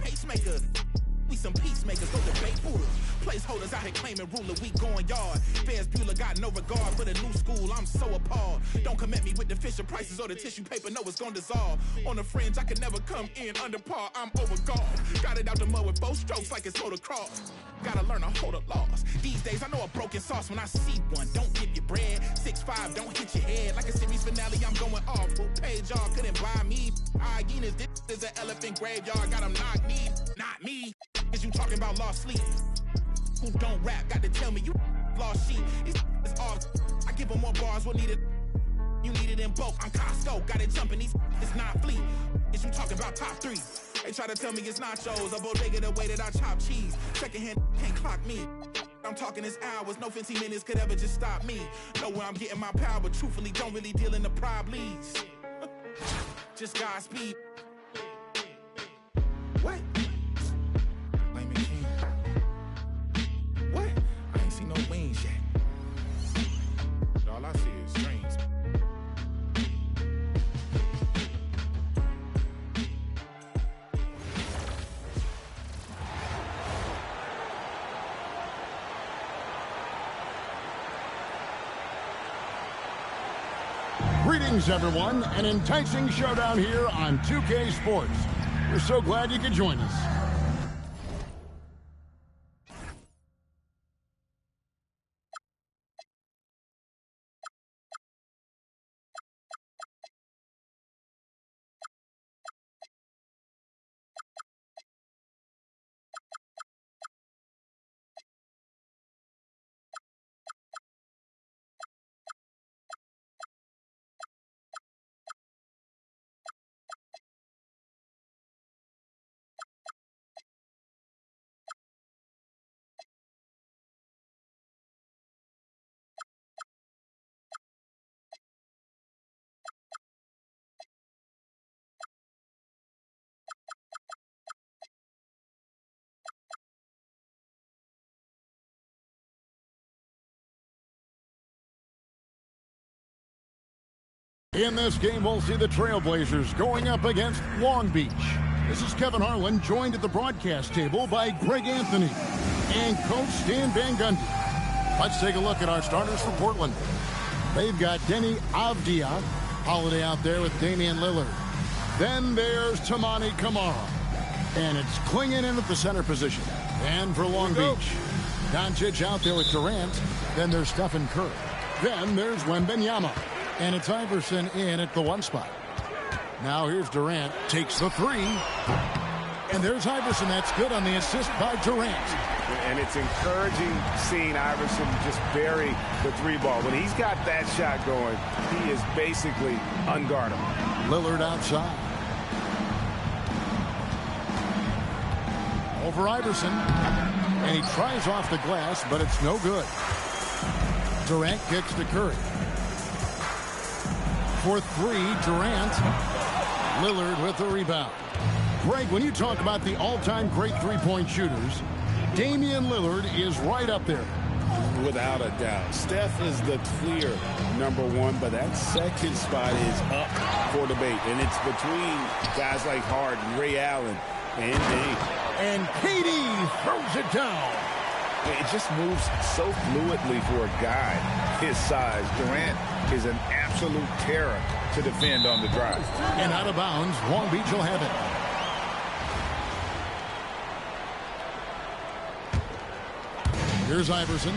pacemaker. We some peacemakers, go debate Buddha. Placeholders out here claiming ruler, we going yard. Fairs Bueller got no regard for the new school, I'm so appalled. Don't come at me with the Fisher prices or the tissue paper, no, it's gonna dissolve. On the fringe, I can never come in under par, I'm overguard. Got it out the mud with 4 strokes like it's motocross. Gotta learn to hold a loss. These days, I know a broken sauce when I see one. Don't give your bread. 6'5", don't hit your head. Like a series finale, I'm going off. Who paid y'all? Couldn't buy me. Hyenas, this is an elephant graveyard. Got them knocked me, not me. Is you talking about lost sleep? Who don't rap? Got to tell me you lost sheep. It's off. I give them more bars. What needed? You need it in bulk. I'm Costco. Got it jumping. It's not fleet. Is you talking about top 3? They try to tell me it's nachos. A bodega the way that I chop cheese. Secondhand can't clock me. I'm talking this hours. No 15 minutes could ever just stop me. Know where I'm getting my power, but truthfully don't really deal in the problems. Just Godspeed. What? What? I ain't seen no wings yet. All I see is strings. Greetings, everyone. An enticing showdown here on 2K Sports. We're so glad you could join us. In this game, we'll see the Trailblazers going up against Long Beach. This is Kevin Harlan, joined at the broadcast table by Greg Anthony and Coach Stan Van Gundy. Let's take a look at our starters for Portland. They've got Denny Avdia, Holiday out there with Damian Lillard. Then there's Tamani Kamara. And it's Klingon in at the center position. And for Long Beach, Doncic out there with Durant. Then there's Stephen Curry. Then there's Wembanyama. And it's Iverson in at the 1 spot. Now here's Durant, takes the 3. And there's Iverson. That's good on the assist by Durant. And it's encouraging seeing Iverson just bury the 3 ball. When he's got that shot going, he is basically unguardable. Lillard outside. Over Iverson. And he tries off the glass, but it's no good. Durant kicks to Curry. For 3, Durant. Lillard with the rebound. Greg, when you talk about the all-time great three-point shooters, Damian Lillard is right up there. Without a doubt. Steph is the clear #1, but that second spot is up for debate. And it's between guys like Harden, Ray Allen, and Dame. And KD throws it down. It just moves so fluidly for a guy his size. Durant is an absolute terror to defend on the drive. And out of bounds, Long Beach will have it. Here's Iverson.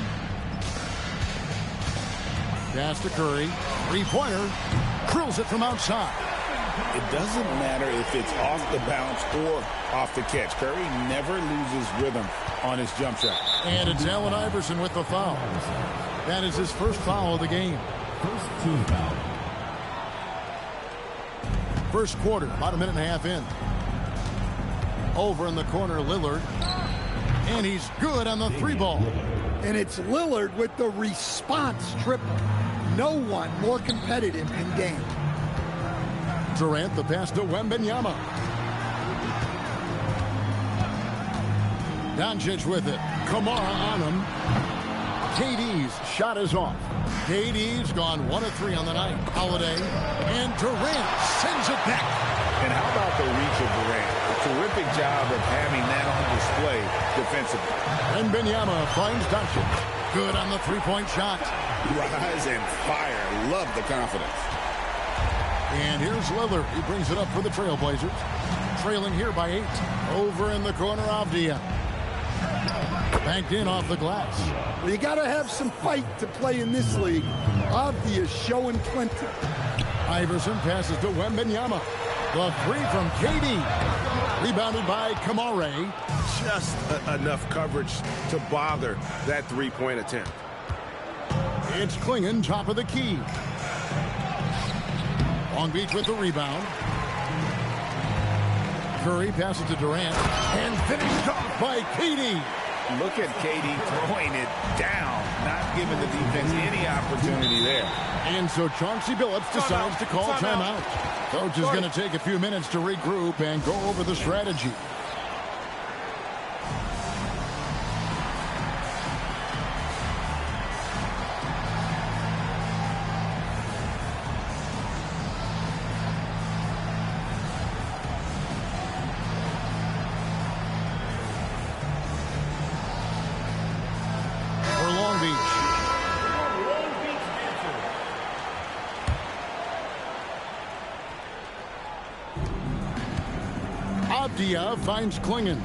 Pass to Curry. 3-pointer. Drills it from outside. It doesn't matter if it's off the bounce or off the catch. Curry never loses rhythm on his jump shot. And it's Allen Iverson with the foul. That is his first foul of the game. First team foul. First quarter, about a minute and a half in. Over in the corner, Lillard. And he's good on the 3 ball. And it's Lillard with the response triple. No one more competitive in game. Durant, the pass to Wembanyama. Doncic with it. Kamara on him. KD's shot is off. KD's gone 1 of 3 on the night. Holiday and Durant sends it back. And how about the reach of Durant? Terrific job of having that on display defensively. And Benyama finds Doncic. Good on the three-point shot. Rise and fire. Love the confidence. And here's Lillard. He brings it up for the Trailblazers. Trailing here by 8. Over in the corner, Avdia. Banked in off the glass. Well, you got to have some fight to play in this league. Avdia's showing plenty. Iverson passes to Wembanyama. The three from KD. Rebounded by Kamare. Just enough coverage to bother that three-point attempt. It's Klingon, top of the key. Long Beach with the rebound. Curry passes to Durant. And finished off by KD. Look at KD throwing it down, not giving the defense any opportunity there. And so Chauncey Billups decides to call timeout. Coach is going to take a few minutes to regroup and go over the strategy. Avdia finds Klingon.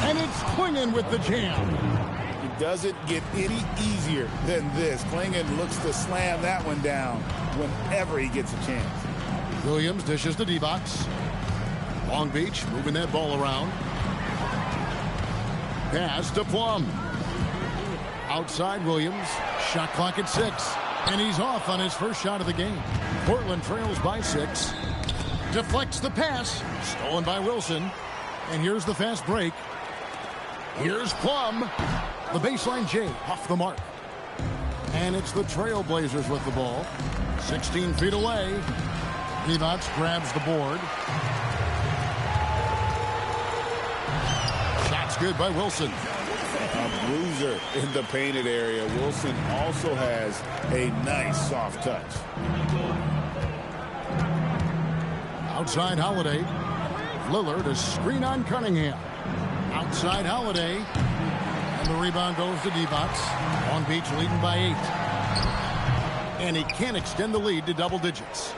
And it's Klingon with the jam. It doesn't get any easier than this. Klingon looks to slam that one down whenever he gets a chance. Williams dishes to D-Box. Long Beach moving that ball around. Pass to Plum. Outside Williams. Shot clock at 6. And he's off on his first shot of the game. Portland trails by 6. Deflects the pass. Stolen by Wilson. And here's the fast break. Here's Plum. The baseline J off the mark. And it's the Trailblazers with the ball. 16 feet away. Divac grabs the board. Shot's good by Wilson. A bruiser in the painted area. Wilson also has a nice soft touch. Outside Holiday. Lillard, a screen on Cunningham. Outside Holiday. And the rebound goes to Divac. Long Beach leading by 8. And he can't extend the lead to double digits.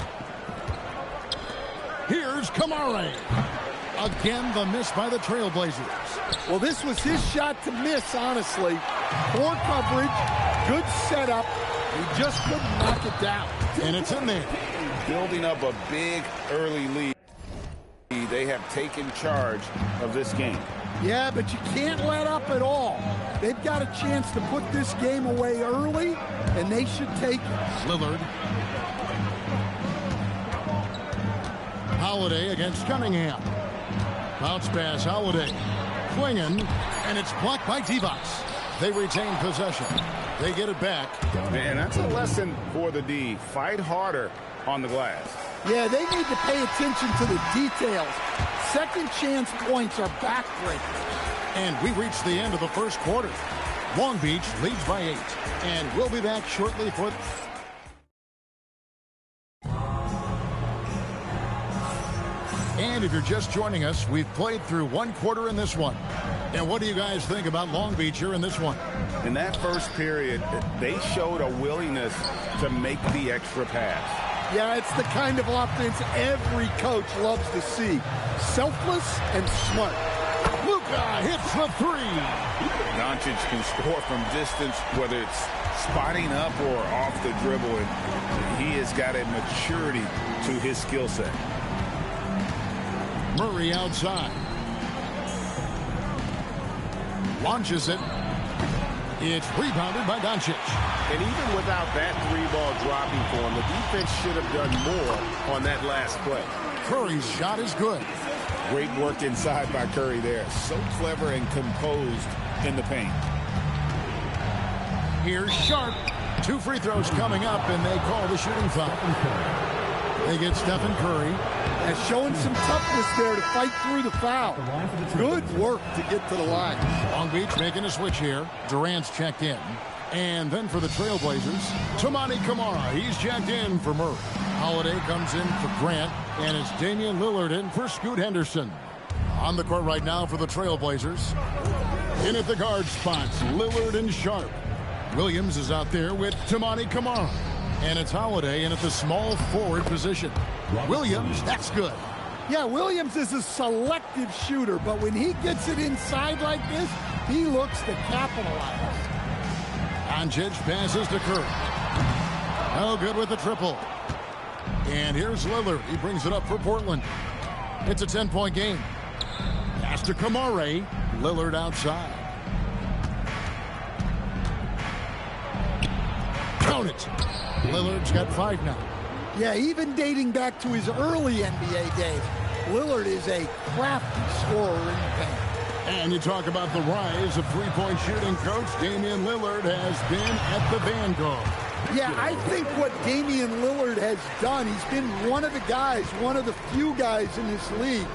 Here's Kamare. Again, the miss by the Trailblazers. Well, this was his shot to miss, honestly. Poor coverage, good setup. He just couldn't knock it down. And it's in there. Building up a big early lead. They have taken charge of this game. Yeah, but you can't let up at all. They've got a chance to put this game away early, and they should take it. Lillard. Holiday against Cunningham. Bounce pass, Holiday. Klingon, and it's blocked by Divac. They retain possession. They get it back. And that's a lesson for the D. Fight harder on the glass. Yeah, they need to pay attention to the details. Second chance points are backbreakers. And we reach the end of the first quarter. Long Beach leads by 8. And we'll be back shortly for... And if you're just joining us, we've played through one quarter in this one. And what do you guys think about Long Beach here in this one? In that first period, they showed a willingness to make the extra pass. Yeah, it's the kind of offense every coach loves to see. Selfless and smart. Luka hits the 3. Doncic can score from distance, whether it's spotting up or off the dribble, and he has got a maturity to his skill set. Murray outside. Launches it. It's rebounded by Doncic. And even without that 3-ball dropping for him, the defense should have done more on that last play. Curry's shot is good. Great work inside by Curry there. So clever and composed in the paint. Here's Sharp. 2 free throws coming up, and they call the shooting foul. They get Stephen Curry. And showing some toughness there to fight through the foul. Good work to get to the line. Long Beach making a switch here. Durant's checked in. And then for the Trailblazers, Toumani Camara. He's checked in for Murray. Holiday comes in for Grant, and it's Damian Lillard in for Scoot Henderson. On the court right now for the Trailblazers. In at the guard spots, Lillard and Sharp. Williams is out there with Tamani Kamara. And it's Holiday in at the small forward position. Williams, that's good. Yeah, Williams is a selective shooter, but when he gets it inside like this, he looks to capitalize. Doncic passes to Curry. No good with the triple. And here's Lillard. He brings it up for Portland. It's a 10-point game. Pass to Kamara. Lillard outside. Count it. Lillard's got 5 now. Yeah, even dating back to his early NBA days, Lillard is a crafty scorer in the paint. And you talk about the rise of three-point shooting, Coach. Damian Lillard has been at the vanguard. Yeah, I think what Damian Lillard has done, he's been one of the guys, one of the few guys in this league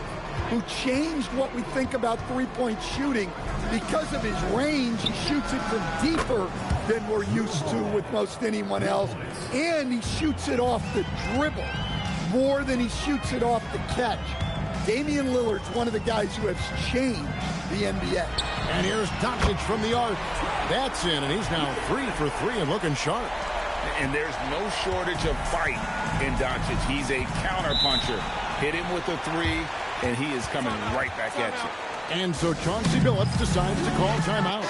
who changed what we think about three-point shooting. Because of his range, he shoots it from deeper than we're used to with most anyone else. And he shoots it off the dribble more than he shoots it off the catch. Damian Lillard's one of the guys who has changed the NBA. And here's Doncic from the arc. That's in, and he's now 3 for 3 and looking sharp. And there's no shortage of fight in Doncic. He's a counterpuncher. Hit him with a 3, and he is coming right back at you. And so Chauncey Billups decides to call timeout.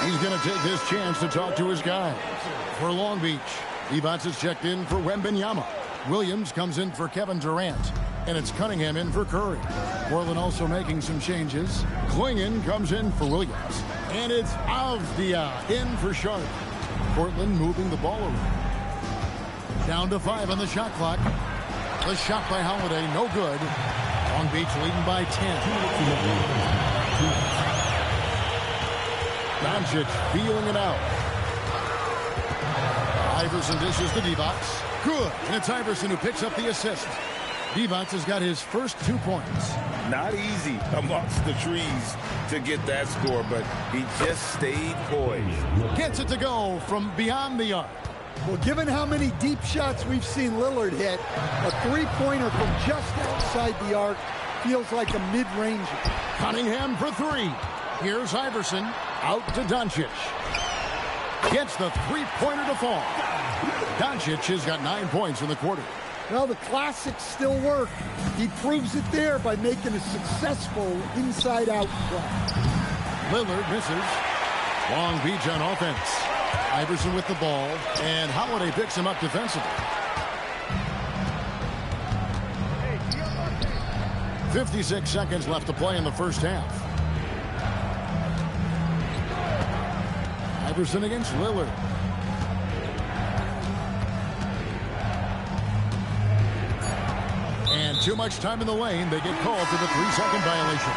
He's going to take this chance to talk to his guy. For Long Beach, Evans is checked in for Wembanyama. Williams comes in for Kevin Durant. And it's Cunningham in for Curry. Portland also making some changes. Klingon comes in for Williams. And it's Avdia in for Sharp. Portland moving the ball around. Down to 5 on the shot clock. The shot by Holiday, no good. Long Beach leading by 10. Doncic feeling it out. Iverson dishes to Divac. Good. And it's Iverson who picks up the assist. Divac has got his first 2 points. Not easy amongst the trees to get that score, but he just stayed poised. Gets it to go from beyond the arc. Well, given how many deep shots we've seen Lillard hit, a three-pointer from just outside the arc feels like a mid-range. Cunningham for 3. Here's Iverson. Out to Doncic. Gets the three-pointer to fall. Doncic has got 9 points in the quarter. Well, the classics still work. He proves it there by making a successful inside-out play. Lillard misses. Long Beach on offense. Iverson with the ball, and Holiday picks him up defensively. 56 seconds left to play in the first half. Iverson against Lillard. And too much time in the lane. They get called for the 3-second violation.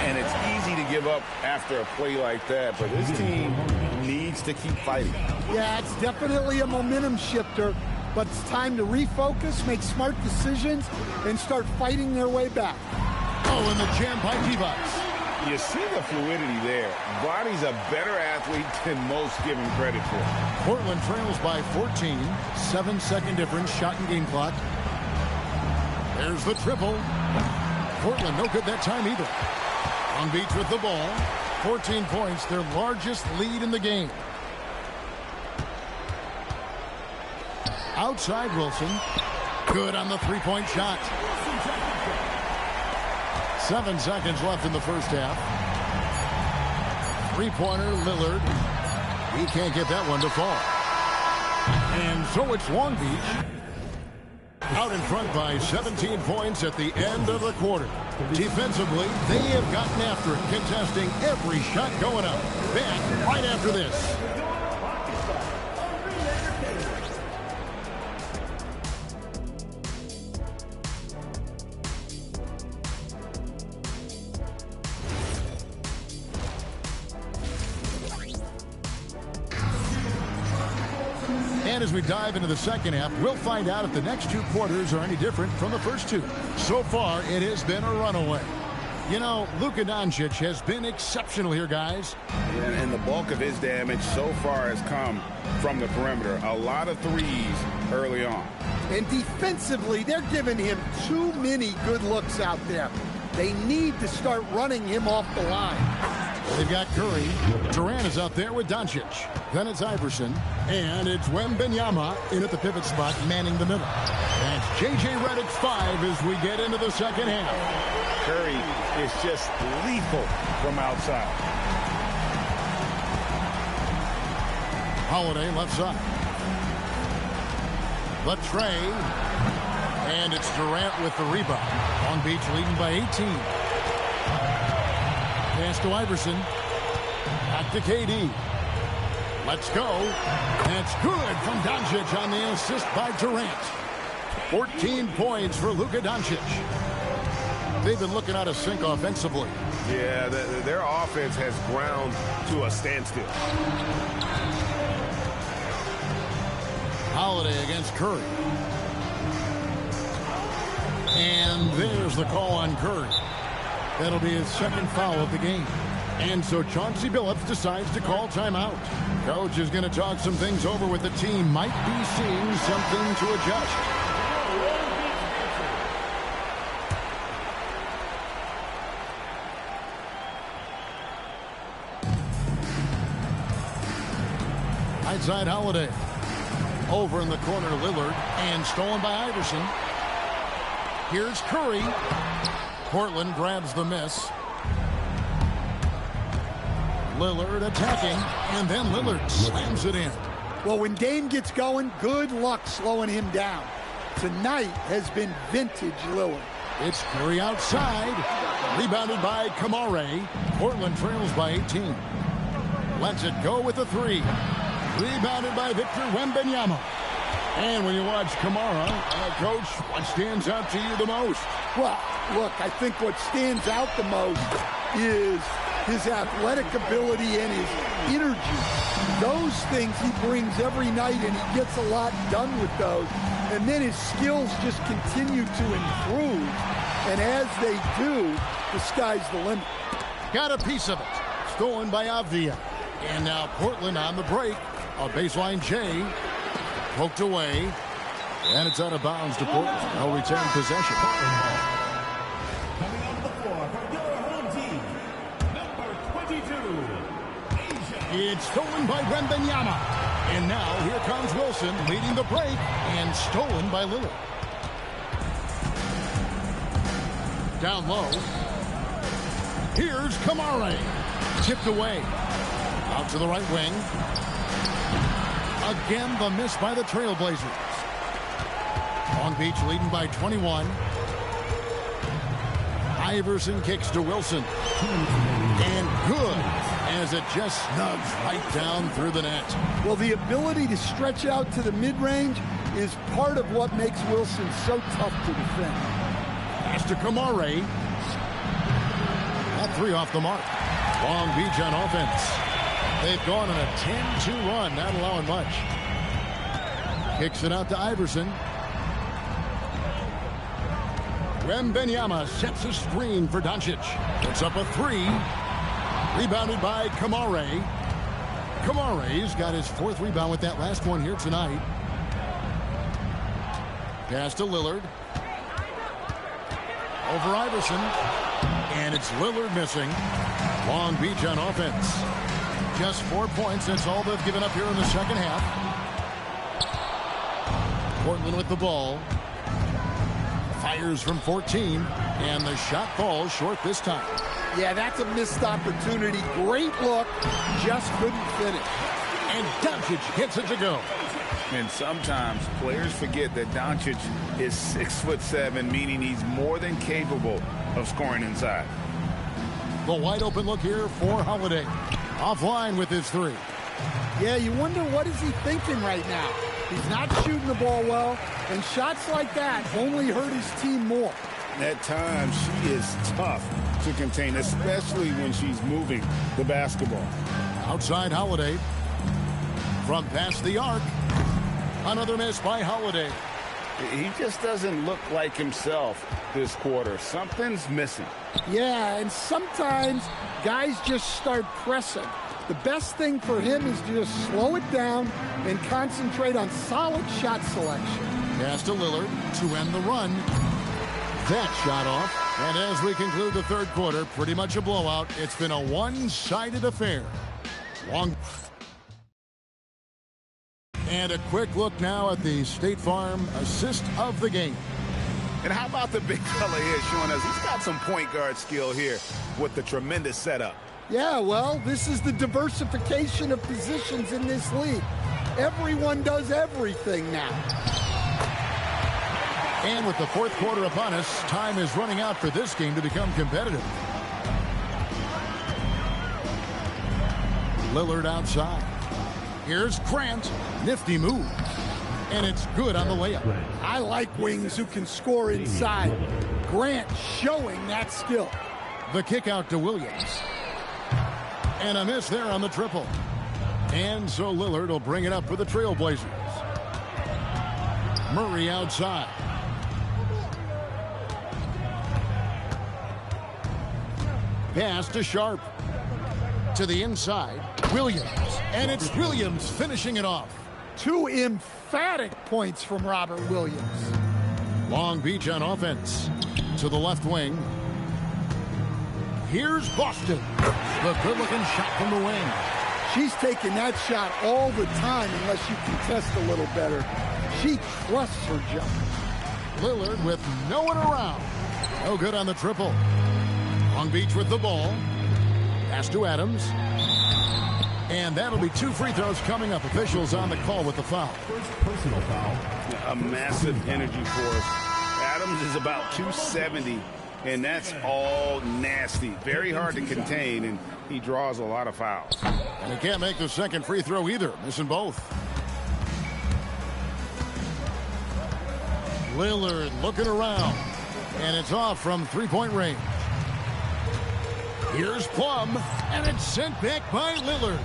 And it's easy to give up after a play like that, but this team needs to keep fighting. Yeah, it's definitely a momentum shifter, but it's time to refocus, make smart decisions, and start fighting their way back. Oh, and the jam by Divac. You see the fluidity there. Bonnie's a better athlete than most give him credit for. Portland trails by 14. 7-second difference, shot and game clock. There's the triple. Portland no good that time either. Long Beach with the ball. 14 points, their largest lead in the game. Outside Wilson. Good on the three-point shot. 7 seconds left in the first half. Three-pointer, Lillard. He can't get that one to fall. And so it's Long Beach out in front by 17 points at the end of the quarter. Defensively, they have gotten after it, contesting every shot going up. Back right after this. And as we dive into the second half, we'll find out if the next 2 quarters are any different from the first 2. So far, it has been a runaway. You know, Luka Doncic has been exceptional here, guys. And the bulk of his damage so far has come from the perimeter. A lot of threes early on. And defensively, they're giving him too many good looks out there. They need to start running him off the line. They've got Curry. Durant is out there with Doncic. Then it's Iverson. And it's Wembanyama in at the pivot spot, manning the middle. That's J.J. Redick's 5 as we get into the second half. Curry is just lethal from outside. Holiday left side. The tray. And it's Durant with the rebound. Long Beach leading by 18. Pass to Iverson. Back to KD. Let's go. That's good from Doncic on the assist by Durant. 14 points for Luka Doncic. They've been looking out of sync offensively. Yeah, their offense has ground to a standstill. Holiday against Curry. And there's the call on Curry. That'll be his second foul of the game. And so Chauncey Billups decides to call timeout. Coach is going to talk some things over with the team. Might be seeing something to adjust. Right side Holiday. Over in the corner Lillard. And stolen by Iverson. Here's Curry. Portland grabs the miss. Lillard attacking, and then Lillard slams it in. Well, when Dame gets going, good luck slowing him down. Tonight has been vintage Lillard. It's Curry outside. Rebounded by Kamare. Portland trails by 18. Lets it go with the 3. Rebounded by Victor Wembanyama. And when you watch Kamara, Coach, what stands out to you the most? Well, look, I think what stands out the most is his athletic ability and his energy. Those things he brings every night, and he gets a lot done with those. And then his skills just continue to improve. And as they do, the sky's the limit. Got a piece of it. Stolen by Avdia. And now Portland on the break. A baseline J. Poked away. And it's out of bounds to Portland. They'll retain possession. Coming on the floor for your home team, number 22, Asia. It's stolen by Wembanyama. And now here comes Wilson leading the break. And stolen by Lillard. Down low. Here's Kamare. Tipped away. Out to the right wing. Again, the miss by the Trailblazers. Long Beach leading by 21. Iverson kicks to Wilson. And good, as it just snugs right down through the net. Well, the ability to stretch out to the mid-range is part of what makes Wilson so tough to defend. Pass to Kamare. That 3 off the mark. Long Beach on offense. They've gone on a 10-2 run, not allowing much. Kicks it out to Iverson. Wembanyama sets a screen for Doncic. Puts up a 3. Rebounded by Kamare. Kamare's got his 4th rebound with that last one here tonight. Pass to Lillard. Over Iverson. And it's Lillard missing. Long Beach on offense. Just 4 points. That's all they've given up here in the second half. Portland with the ball. Fires from 14. And the shot falls short this time. Yeah, that's a missed opportunity. Great look. Just couldn't finish. And Doncic gets it to go. And sometimes players forget that Doncic is 6'7", meaning he's more than capable of scoring inside. The wide open look here for Holiday. Offline with his 3. Yeah, you wonder what is he thinking right now. He's not shooting the ball well, and shots like that only hurt his team more. At times, she is tough to contain, especially when she's moving the basketball. Outside Holiday. From past the arc. Another miss by Holiday. He just doesn't look like himself this quarter. Something's missing. Yeah, and sometimes guys just start pressing. The best thing for him is to just slow it down and concentrate on solid shot selection. Pass to Lillard to end the run. That shot off. And as we conclude the third quarter, pretty much a blowout. It's been a one-sided affair. And a quick look now at the State Farm assist of the game. And how about the big fella here showing us he's got some point guard skill here with the tremendous setup. Yeah, well, this is the diversification of positions in this league. Everyone does everything now. And with the fourth quarter upon us, time is running out for this game to become competitive. Lillard outside. Here's Grant. Nifty move. And it's good on the layup. I like wings who can score inside. Grant showing that skill. The kick out to Williams. And a miss there on the triple. And so Lillard will bring it up for the Trailblazers. Murray outside. Pass to Sharp. To the inside. Williams. And it's Williams finishing it off. Two emphatic points from Robert Williams. Long Beach on offense. To the left wing. Here's Boston. The good-looking shot from the wing. She's taking that shot all the time unless you contest a little better. She trusts her jump. Lillard with no one around. No good on the triple. Long Beach with the ball. Pass to Adams. And that'll be two free throws coming up. Officials on the call with the foul. First personal foul. A massive energy force. Adams is about 270, and that's all nasty. Very hard to contain, and he draws a lot of fouls. And he can't make the second free throw either. Missing both. Lillard looking around. And it's off from three-point range. Here's Plum, and it's sent back by Lillard.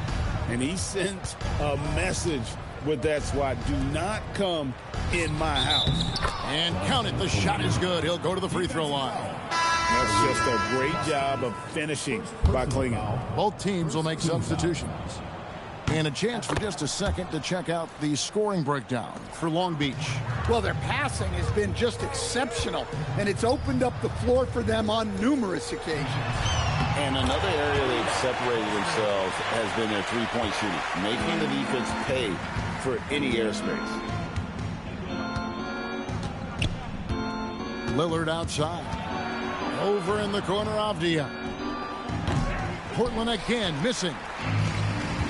And he sent a message with that swat. Do not come in my house. And count it. The shot is good. He'll go to the free throw line. That's just a great job of finishing by Klingon. Both teams will make substitutions. And a chance for just a second to check out the scoring breakdown for Long Beach. Well, their passing has been just exceptional, and it's opened up the floor for them on numerous occasions. And another area they've separated themselves has been their three-point shooting, making the defense pay for any airspace. Lillard outside. Over in the corner, Avdia. Portland again missing.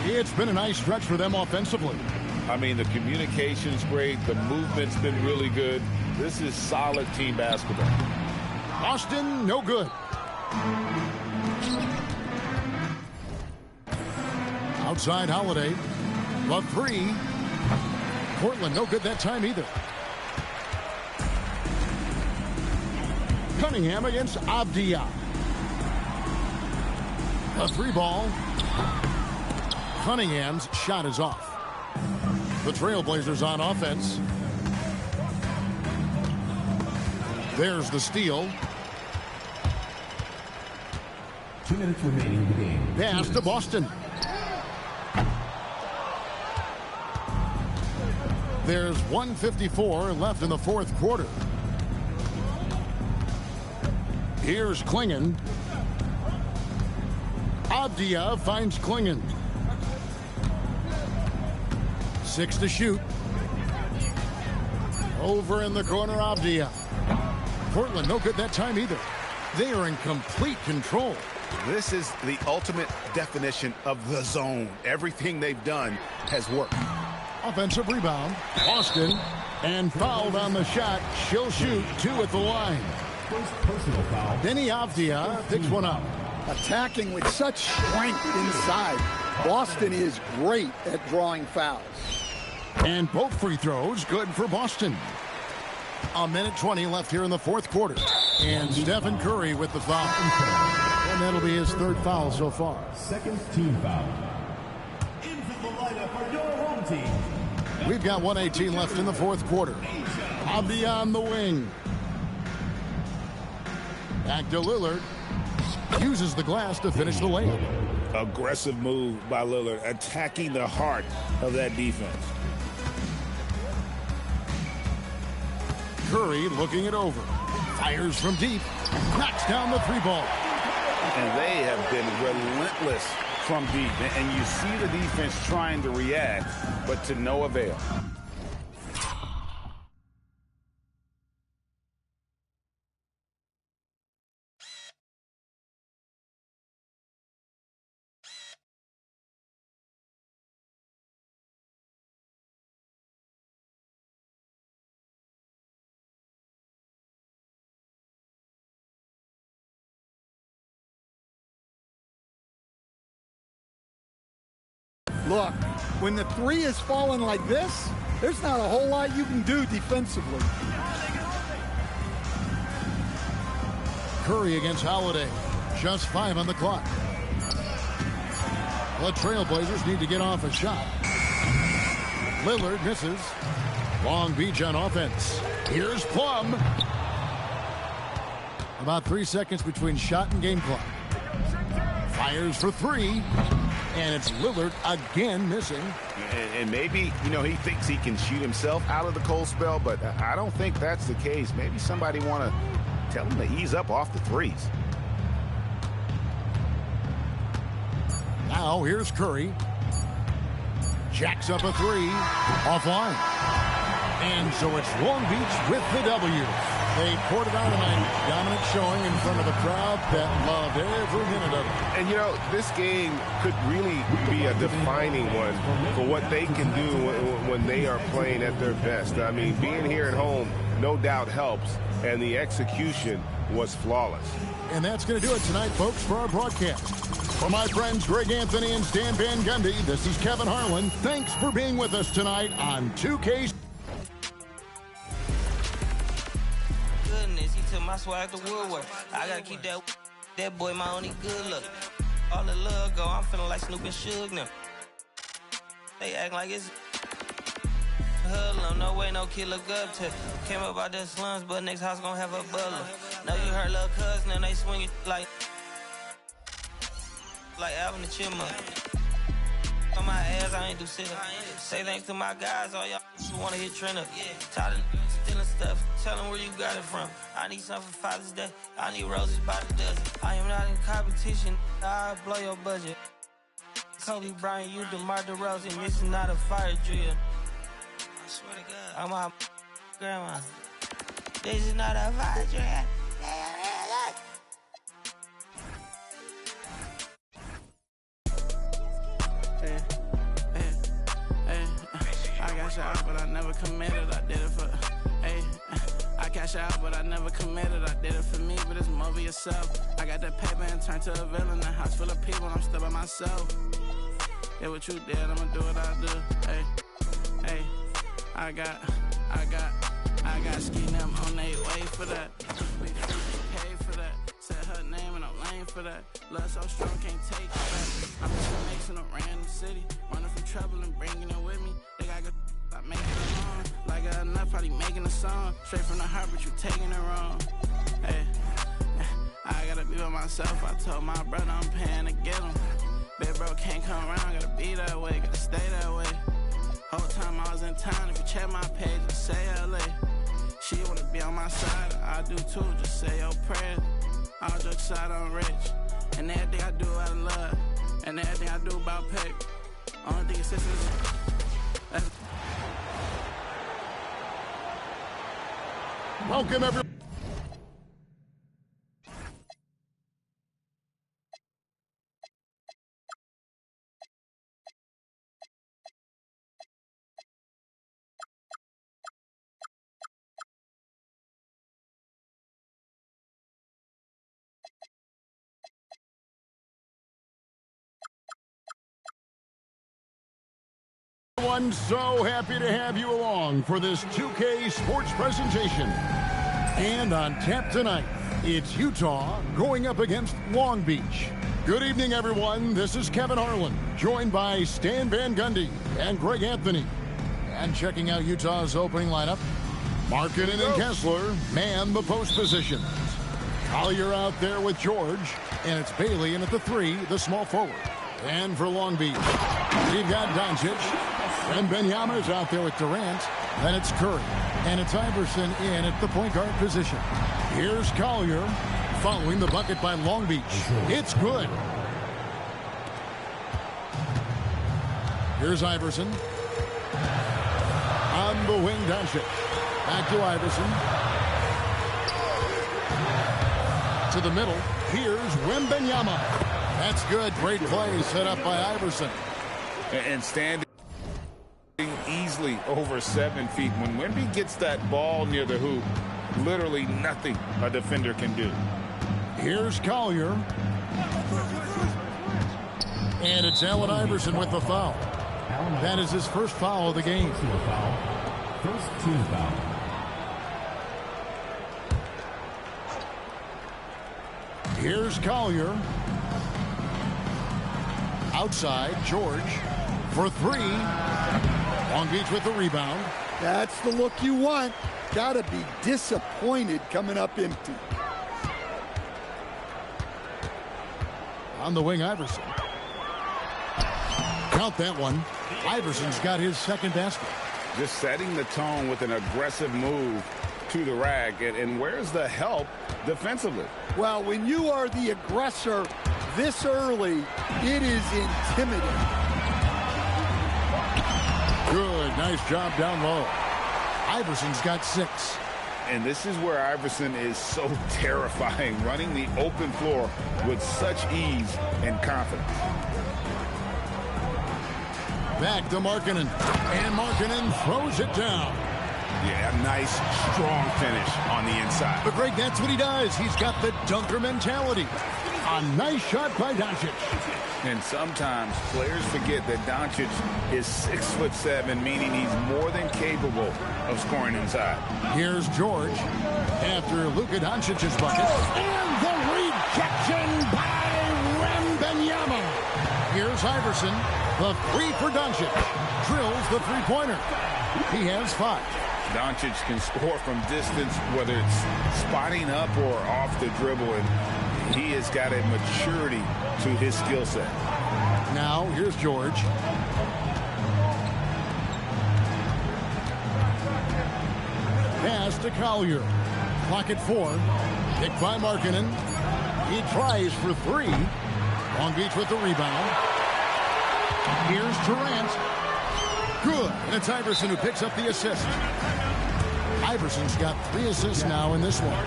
It's been a nice stretch for them offensively. I mean, the communication's great. The movement's been really good. This is solid team basketball. Austin, no good. Outside Holiday. The three. Portland, no good that time either. Cunningham against Avdia. A three ball. Cunningham's shot is off. The Trailblazers on offense. There's the steal. 2 minutes remaining in the game. Pass to Boston. There's 1:54 left in the fourth quarter. Here's Klingon. Avdia finds Klingon. 6 to shoot. Over in the corner, Avdia. Portland, no good that time either. They are in complete control. This is the ultimate definition of the zone. Everything they've done has worked. Offensive rebound. Boston. And fouled on the shot. She'll shoot 2 at the line. First personal foul. Denny Avdia picks one up. Attacking with such strength inside. Boston is great at drawing fouls. And both free throws good for Boston. 1:20 left here in the fourth quarter. And Stephen Curry with the foul. And that'll be his third foul so far. Second team foul. Into the lineup for your home team. We've got 1:18 left in the fourth quarter. Avdia on the wing. Back to Lillard. Uses the glass to finish the layup. Aggressive move by Lillard, attacking the heart of that defense. Curry looking it over. Fires from deep. Knocks down the three ball. And they have been relentless from deep. And you see the defense trying to react, but to no avail. Look, when the three is falling like this, there's not a whole lot you can do defensively. Curry against Holiday. Just 5 on the clock. The Trailblazers need to get off a shot. Lillard misses. Long Beach on offense. Here's Plum. About 3 seconds between shot and game clock. Fires for 3. And it's Lillard again missing. And maybe, he thinks he can shoot himself out of the cold spell, but I don't think that's the case. Maybe somebody want to tell him to ease up off the threes. Now here's Curry. Jacks up a 3. Offline. And so it's Long Beach with the W. They poured it out tonight. Dominant showing in front of a crowd that loved every minute of it. And, this game could really be a defining one for what they can do when they are playing at their best. I mean, being here at home no doubt helps, and the execution was flawless. And that's going to do it tonight, folks, for our broadcast. For my friends Greg Anthony and Stan Van Gundy, this is Kevin Harlan. Thanks for being with us tonight on 2K. My swag to woodwork. I gotta keep that boy my only good look. All the love go, I'm feeling like Snoop and Suge now. They act like it's hoodlum, no way, no kid look up to. Came up out the slums, but next house gonna have a butler. Know you heard little cousin and they swing it like Alvin the Chipmunk. On my ass, I ain't do shit up. Say thanks to my guys, all y'all who wanna hit trend up. Tired of stealing stuff, tell them where you got it from. I need something for Father's Day, I need roses by the dozen. I am not in competition, I'll blow your budget. Kobe Bryant, you DeMar DeRozan, this is not a fire drill. I swear to God, I'm my grandma. This is not a fire drill. I got shot, but I never committed. I did it for. I cash out, but I never committed. I did it for me, but it's more for yourself. I got that paper and turned to a villain. A house full of people, I'm still by myself. Yeah, what you did, I'ma do what I do. Hey, I got ski them on their way for that. We paid for that. Said her name and I'm lame for that. Love so strong, can't take it back. I'm just mixing a random city, running from trouble and bringing it with me. They got good, I make it alone. Like enough, probably making a song. Straight from the heart, but you taking it wrong. Hey, I gotta be by myself. I told my brother I'm paying to get him. Big bro can't come around, gotta be that way, gotta stay that way. Whole time I was in town, if you check my page, just say LA. She wanna be on my side, I do too, just say your prayers. All jokes aside, I'm rich, and everything I do out of love, and everything I do about pay. Only thing is sisters. Welcome, everyone. Everyone, so happy to have you along for this 2K Sports presentation. And on tap tonight, it's Utah going up against Long Beach. Good evening, everyone. This is Kevin Harlan, joined by Stan Van Gundy and Greg Anthony. And checking out Utah's opening lineup, Markkanen and Kessler man the post positions. Collier out there with George. And it's Bailey in at the 3, the small forward. And for Long Beach, we've got Doncic. And Benyama's out there with Durant. Then it's Curry. And it's Iverson in at the point guard position. Here's Collier following the bucket by Long Beach. It's good. Here's Iverson. On the wing, Doncic. Back to Iverson. To the middle. Here's Wembanyama. That's good. Great play set up by Iverson. And standing easily over 7 feet. When Wemby gets that ball near the hoop, literally nothing a defender can do. Here's Collier. And it's Allen Iverson with the foul. That is his first foul of the game. First team foul. Here's Collier. Outside, George for 3. Long Beach with the rebound. That's the look you want. Gotta be disappointed coming up empty. On the wing, Iverson. Count that one. Iverson's got his second basket. Just setting the tone with an aggressive move to the rack. And where's the help defensively? Well, when you are the aggressor this early, it is intimidating. Good. Nice job down low. Iverson's got 6. And this is where Iverson is so terrifying, running the open floor with such ease and confidence. Back to Markkanen. And Markkanen throws it down. Yeah, nice, strong finish on the inside. But Greg, that's what he does. He's got the dunker mentality. A nice shot by Doncic. And sometimes players forget that Doncic is 6'7", meaning he's more than capable of scoring inside. Here's George after Luka Doncic's bucket. And the rejection by Wembanyama. Here's Iverson. The 3 for Doncic. Drills the three-pointer. He has 5. Doncic can score from distance, whether it's spotting up or off the dribble, and he has got a maturity to his skill set. Now, here's George. Pass to Collier. Clock at 4. Picked by Markkanen. He tries for 3. Long Beach with the rebound. Here's Durant. Good. And it's Iverson who picks up the assist. Iverson's got 3 assists now in this one.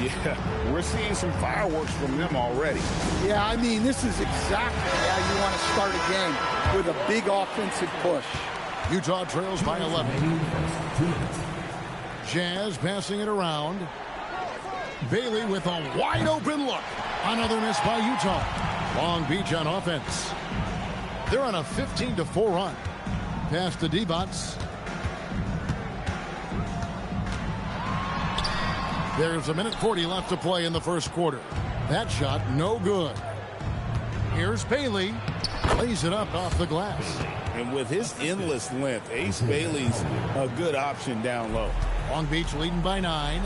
Yeah, we're seeing some fireworks from them already. Yeah, I mean, this is exactly how you want to start a game, with a big offensive push. Utah trails by 11. Jazz passing it around. Bailey with a wide open look. Another miss by Utah. Long Beach on offense. They're on a 15-4 run. Pass to Divac. There's 1:40 left to play in the first quarter. That shot, no good. Here's Bailey. Lays it up off the glass. And with his endless length, Ace Bailey's a good option down low. Long Beach leading by 9.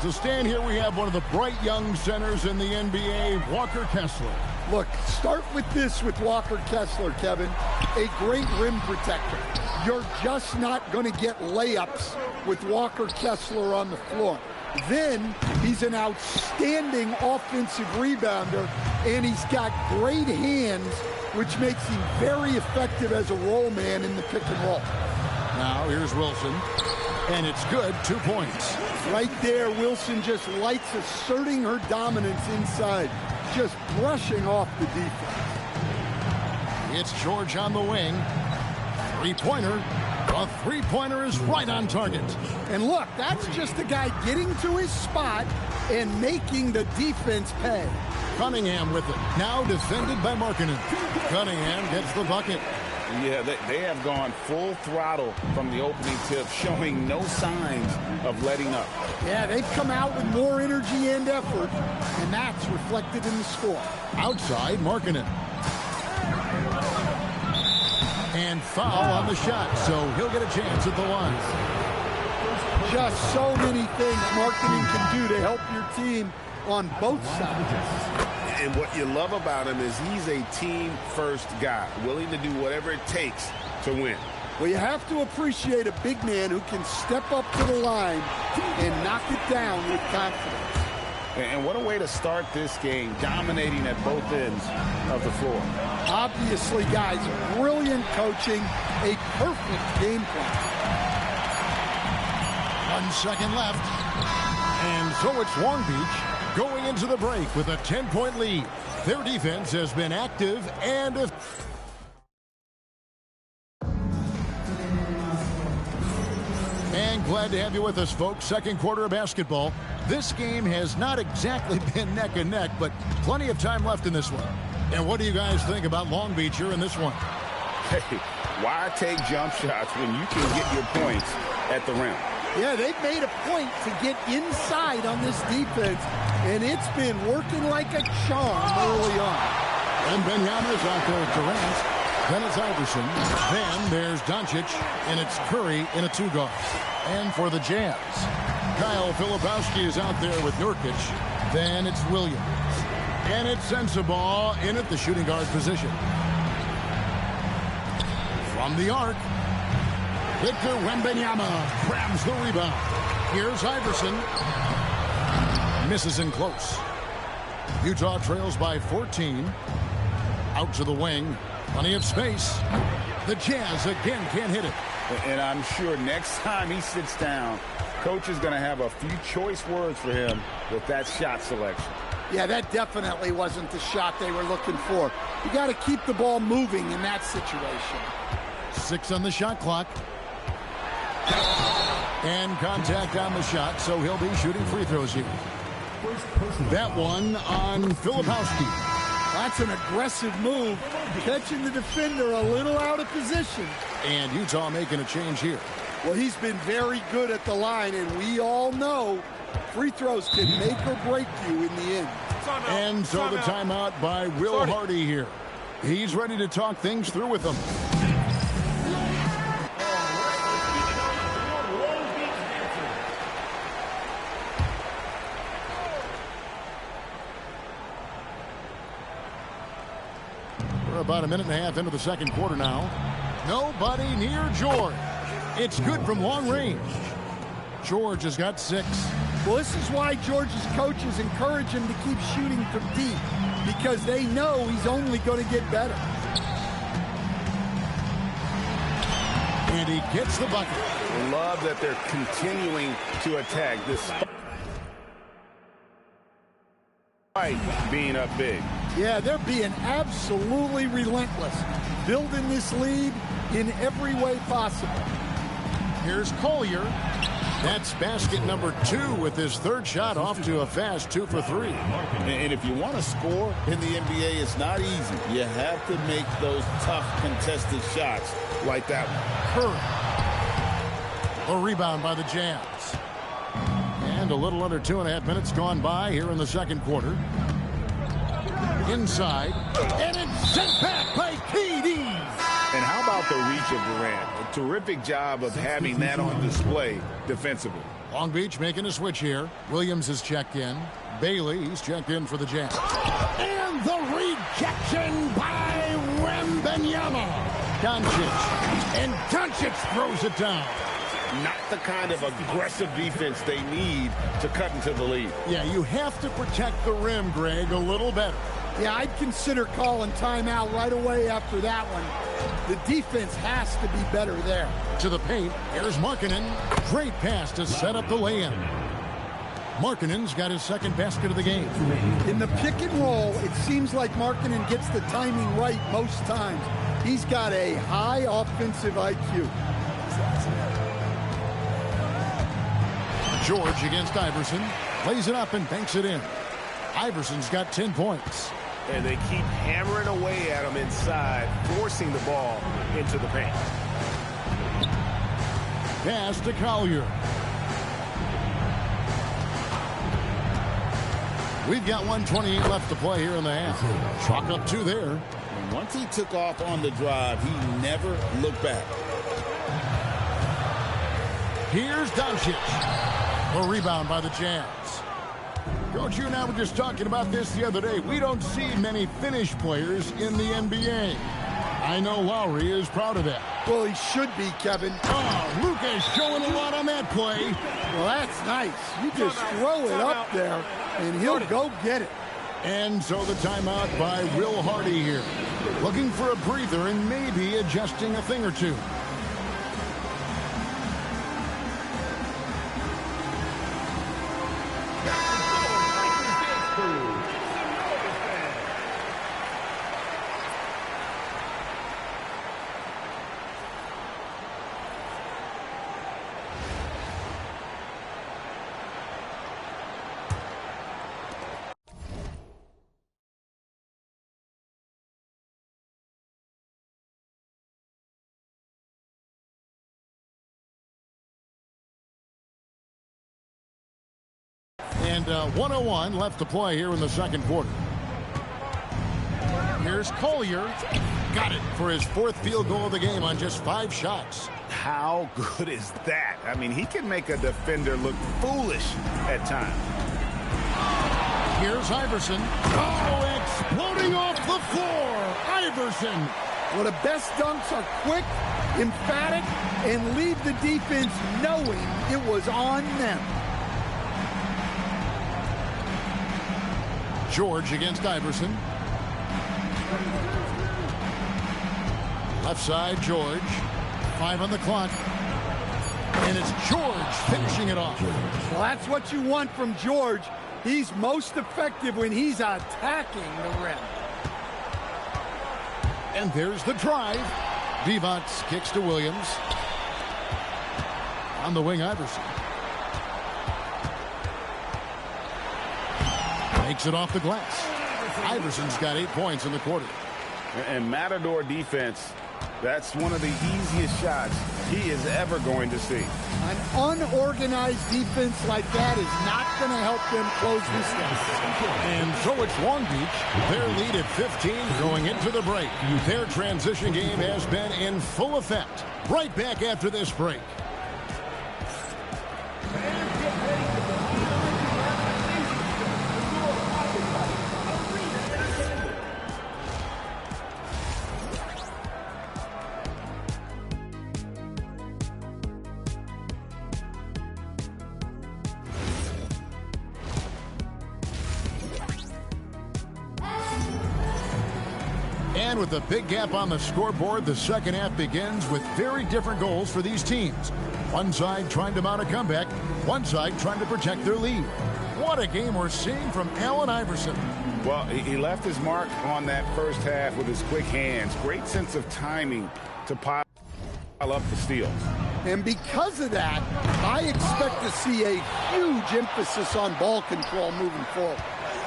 To stand here, we have one of the bright young centers in the NBA, Walker Kessler. Look, start with this with Walker Kessler, Kevin. A great rim protector. You're just not going to get layups with Walker Kessler on the floor. Then he's an outstanding offensive rebounder, and he's got great hands, which makes him very effective as a roll man in the pick and roll. Now here's Wilson, and it's good. 2 points. Right there, Wilson just likes asserting her dominance inside, just brushing off the defense. It's George on the wing. Three-pointer. A three-pointer is right on target. And look, that's just the guy getting to his spot and making the defense pay. Cunningham with it. Now defended by Markkanen. Cunningham gets the bucket. Yeah, they have gone full throttle from the opening tip, showing no signs of letting up. Yeah, they've come out with more energy and effort, and that's reflected in the score. Outside, Markkanen. And foul on the shot, so he'll get a chance at the line. Just so many things Markkanen can do to help your team on both sides. And what you love about him is he's a team-first guy, willing to do whatever it takes to win. Well, you have to appreciate a big man who can step up to the line and knock it down with confidence. And what a way to start this game, dominating at both ends of the floor. Obviously, guys, brilliant coaching, a perfect game plan. 1 second left. And so it's Long Beach going into the break with a 10-point lead. Their defense has been active and glad to have you with us, folks. Second quarter of basketball. This game has not exactly been neck and neck, but plenty of time left in this one. And what do you guys think about Long Beach here in this one? Hey, why take jump shots when you can get your points at the rim? Yeah, they've made a point to get inside on this defense, and it's been working like a charm early on. And Benyama's out there at Durant. Then it's Iverson. Then there's Doncic, and it's Curry in a two-guard. And for the Jazz, Kyle Filipowski is out there with Nurkic. Then it's Williams. And it's Sensabaugh in at the shooting guard position. From the arc, Victor Wembanyama grabs the rebound. Here's Iverson. Misses in close. Utah trails by 14. Out to the wing. Plenty of space. The Jazz again can't hit it. And I'm sure next time he sits down, coach is going to have a few choice words for him with that shot selection. Yeah, that definitely wasn't the shot they were looking for. You got to keep the ball moving in that situation. 6 on the shot clock. And contact on the shot, so he'll be shooting free throws here. That one on Filipowski. That's an aggressive move, catching the defender a little out of position. And Utah making a change here. Well, he's been very good at the line, and we all know free throws can make or break you in the end. And so the timeout by Will Hardy here. He's ready to talk things through with them. We're about a minute and a half into the second quarter now. Nobody near George. It's good from long range. George has got 6. Well, this is why George's coaches encourage him to keep shooting from deep, because they know he's only going to get better. And he gets the bucket. Love that they're continuing to attack this despite being up big. Yeah, they're being absolutely relentless, building this lead in every way possible. Here's Collier. That's basket number 2 with his third shot off to a fast 2 for 3. And if you want to score in the NBA, it's not easy. You have to make those tough contested shots like that one. Curry. A rebound by the Jazz. And a little under 2.5 minutes gone by here in the second quarter. Inside. And it's sent back by KD. And how about the reach of Durant? A terrific job of having that on display defensively. Long Beach making a switch here. Williams is checked in. Bailey, he's checked in for the Jazz. And the rejection by Wembanyama. Doncic. And Doncic throws it down. Not the kind of aggressive defense they need to cut into the lead. Yeah, you have to protect the rim, Greg, a little better. Yeah, I'd consider calling timeout right away after that one. The defense has to be better there. To the paint, here's Markkanen. Great pass to set up the lay-in. Markkanen's got his second basket of the game. In the pick and roll, it seems like Markkanen gets the timing right most times. He's got a high offensive IQ. George against Iverson. Plays it up and banks it in. Iverson's got 10 points. And they keep hammering away at him inside, forcing the ball into the paint. Pass to Collier. We've got 1:28 left to play here in the half. Chalk up 2 there. And once he took off on the drive, he never looked back. Here's Doncic. A rebound by the Jazz. Coach, you and I were just talking about this the other day. We don't see many Finnish players in the NBA. I know Lowry is proud of that. Well, he should be, Kevin. Oh, Lucas showing a lot on that play. Well, that's nice. You just throw it up there, and he'll go get it. And so the timeout by Will Hardy here. Looking for a breather and maybe adjusting a thing or two. And 1:01 left to play here in the second quarter. Here's Collier. Got it for his fourth field goal of the game on just 5 shots. How good is that? I mean, he can make a defender look foolish at times. Here's Iverson. Oh, exploding off the floor. Iverson. Well, the best dunks are quick, emphatic, and leave the defense knowing it was on them. George against Iverson. Left side, George. 5 on the clock. And it's George finishing it off. Well, that's what you want from George. He's most effective when he's attacking the rim. And there's the drive. Divac kicks to Williams. On the wing, Iverson. Makes it off the glass. Iverson's got 8 points in the quarter. And Matador defense, that's one of the easiest shots he is ever going to see. An unorganized defense like that is not going to help them close this game. And so it's Long Beach. Their lead at 15 going into the break. Their transition game has been in full effect. Right back after this break. And with a big gap on the scoreboard, the second half begins with very different goals for these teams. One side trying to mount a comeback, one side trying to protect their lead. What a game we're seeing from Allen Iverson. Well, he left his mark on that first half with his quick hands. Great sense of timing to pile up the steals. And because of that, I expect to see a huge emphasis on ball control moving forward.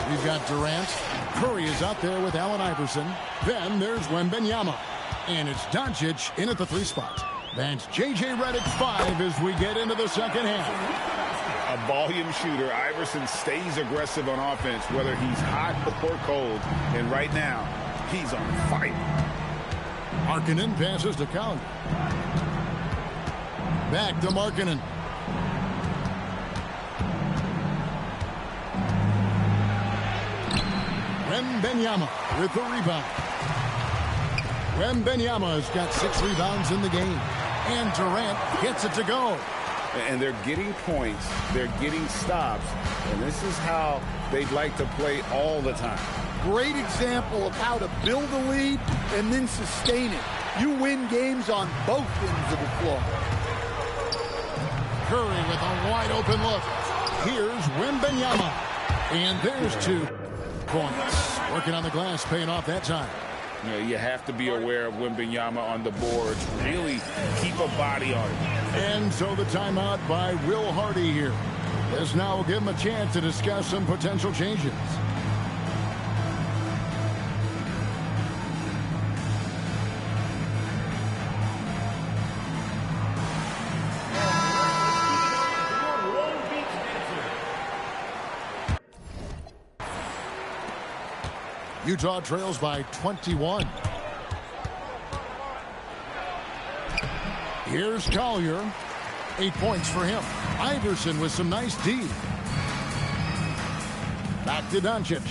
We've got Durant. Curry is out there with Allen Iverson. Then there's Wembanyama. And it's Doncic in at the 3 spot. That's J.J. Redick 5 as we get into the second half. A volume shooter, Iverson stays aggressive on offense, whether he's hot or cold. And right now, he's on fire. Markkanen passes to Collier. Back to Markkanen. Wembanyama with the rebound. Wembanyama's got 6 rebounds in the game. And Durant gets it to go. And they're getting points. They're getting stops. And this is how they'd like to play all the time. Great example of how to build a lead and then sustain it. You win games on both ends of the floor. Curry with a wide open look. Here's Wembanyama. And there's 2 points. Working on the glass, paying off that time. You know, you have to be aware of Wembanyama on the boards. Really keep a body on it. And so the timeout by Will Hardy here. This now will give him a chance to discuss some potential changes. Utah trails by 21. Here's Collier. 8 points for him. Iverson with some nice D. Back to Doncic.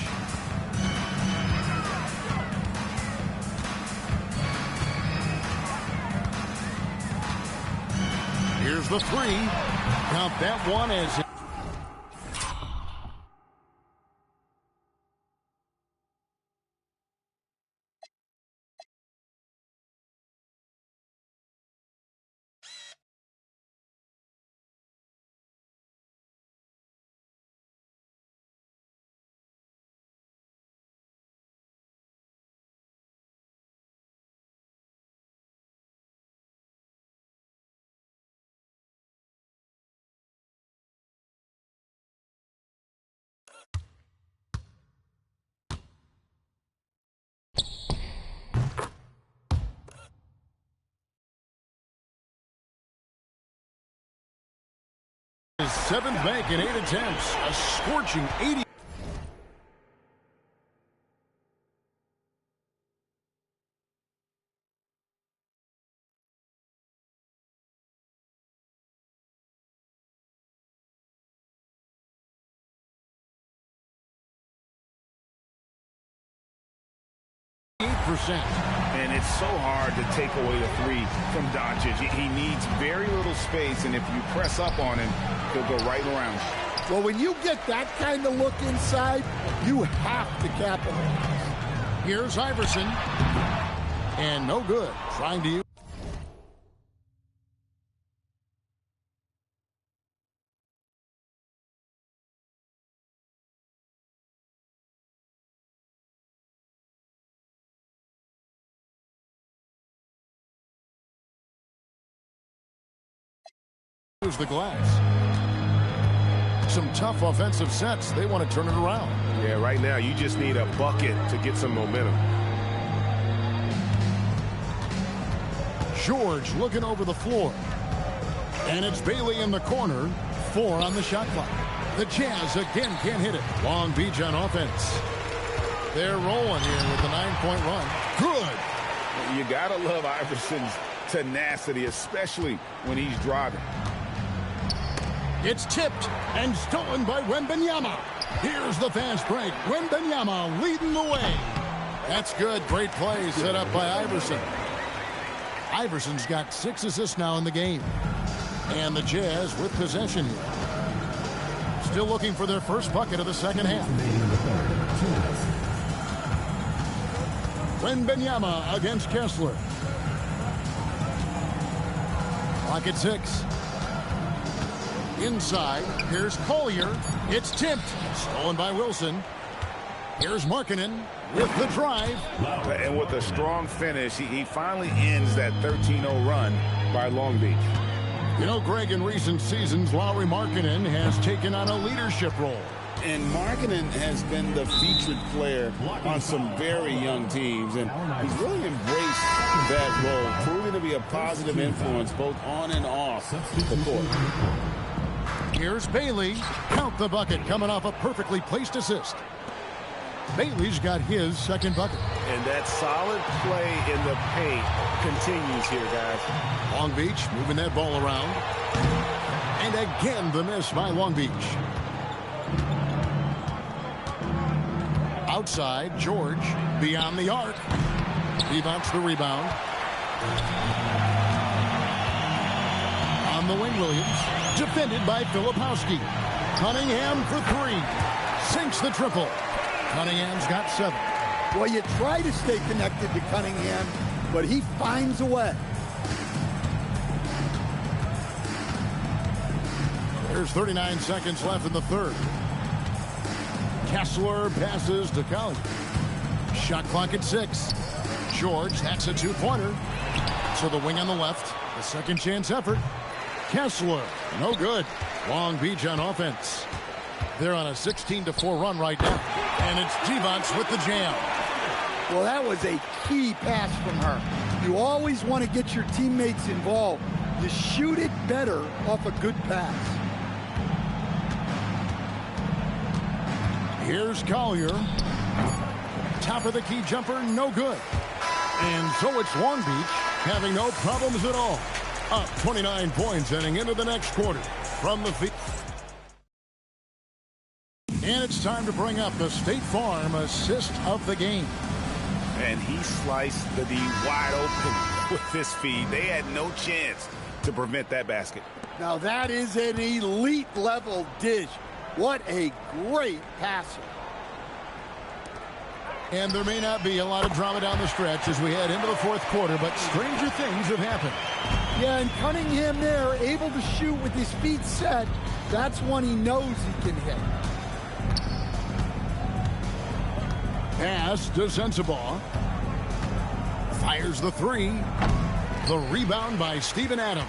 Here's the three. Count that one as it. His seventh make in 8 attempts. A scorching 80. And it's so hard to take away the three from Doncic. He needs very little space, and if you press up on him, he'll go right around. Well, when you get that kind of look inside, you have to capitalize. Here's Iverson. And no good. Trying to use. The glass. Some tough offensive sets. They want to turn it around. Yeah, right now you just need a bucket to get some momentum. George looking over the floor. And it's Bailey in the corner. 4 on the shot clock. The Jazz again can't hit it. Long Beach on offense. They're rolling here with a 9-point run. Good. You got to love Iverson's tenacity, especially when he's driving. It's tipped and stolen by Wembanyama. Here's the fast break. Wembanyama leading the way. That's good. Great play set up by Iverson. Iverson's got 6 assists now in the game. And the Jazz with possession here. Still looking for their first bucket of the second half. Wembanyama against Kessler. Clock at 6. Inside, here's Collier. It's tipped. Stolen by Wilson. Here's Markkanen with the drive. And with a strong finish, he finally ends that 13-0 run by Long Beach. You know, Greg, in recent seasons, Lauri Markkanen has taken on a leadership role. And Markkanen has been the featured player on some very young teams, and he's really embraced that role, proving to be a positive influence both on and off the court. Here's Bailey. Count the bucket, coming off a perfectly placed assist. Bailey's got his second bucket. And that solid play in the paint continues here, guys. Long Beach moving that ball around. And again, the miss by Long Beach. Outside, George beyond the arc. Rebounds the rebound. On the wing, Williams. Defended by Filipowski. Cunningham for 3. Sinks the triple. Cunningham's got 7. Well, you try to stay connected to Cunningham, but he finds a way. There's 39 seconds left in the third. Kessler passes to Collier. Shot clock at 6. George, that's a 2-pointer. So the wing on the left, a second chance effort. Kessler, no good. Long Beach on offense. They're on a 16-4 run right now. And it's Divac with the jam. Well, that was a key pass from her. You always want to get your teammates involved. You shoot it better off a good pass. Here's Collier. Top of the key jumper, no good. And so it's Long Beach having no problems at all. Up 29 points heading into the next quarter from the field. And it's time to bring up the State Farm assist of the game. And he sliced the D wide open with this feed. They had no chance to prevent that basket. Now that is an elite level dish. What a great passer. And there may not be a lot of drama down the stretch as we head into the fourth quarter, but stranger things have happened. Yeah, and Cunningham there, able to shoot with his feet set. That's one he knows he can hit. Pass to Sensabaugh. Fires the three. The rebound by Steven Adams.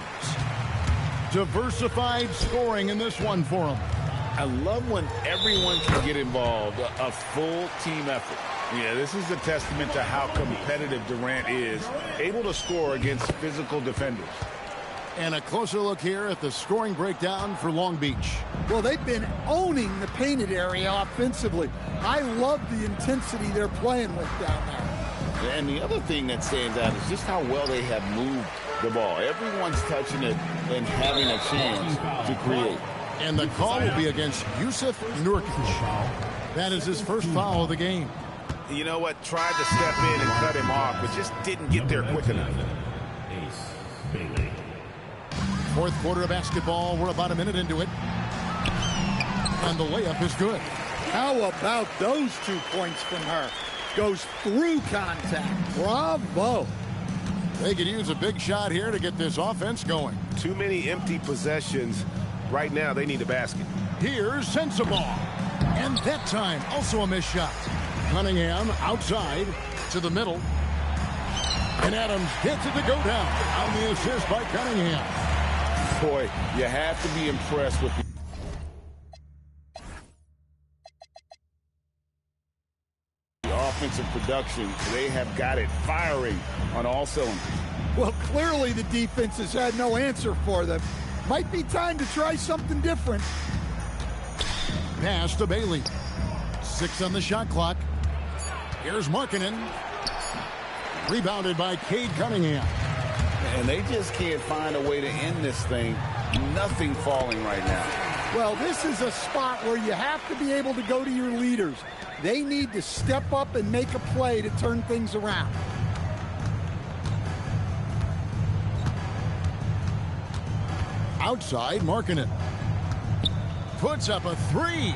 Diversified scoring in this one for him. I love when everyone can get involved, a full team effort. Yeah, this is a testament to how competitive Durant is, able to score against physical defenders. And a closer look here at the scoring breakdown for Long Beach. Well, they've been owning the painted area offensively. I love the intensity they're playing with down there. And the other thing that stands out is just how well they have moved the ball. Everyone's touching it and having a chance to create. And the call will be against Yusuf Nurkic. That is his first foul of the game. You know what? Tried to step in and cut him off, but just didn't get there quick enough. Fourth quarter of basketball. We're about a minute into it. And the layup is good. How about those 2 points from her? Goes through contact. Bravo. They could use a big shot here to get this offense going. Too many empty possessions. Right now, they need a basket. Here's Sensabaugh. And that time, also a missed shot. Cunningham outside to the middle. And Adams gets it to go down on the assist by Cunningham. Boy, you have to be impressed with the offensive production. They have got it firing on all cylinders. Well, clearly the defense has had no answer for them. Might be time to try something different. Pass to Bailey. 6 on the shot clock. Here's Markkanen. Rebounded by Cade Cunningham. And they just can't find a way to end this thing. Nothing falling right now. Well, this is a spot where you have to be able to go to your leaders. They need to step up and make a play to turn things around. Outside, Markkanen. Puts up a three.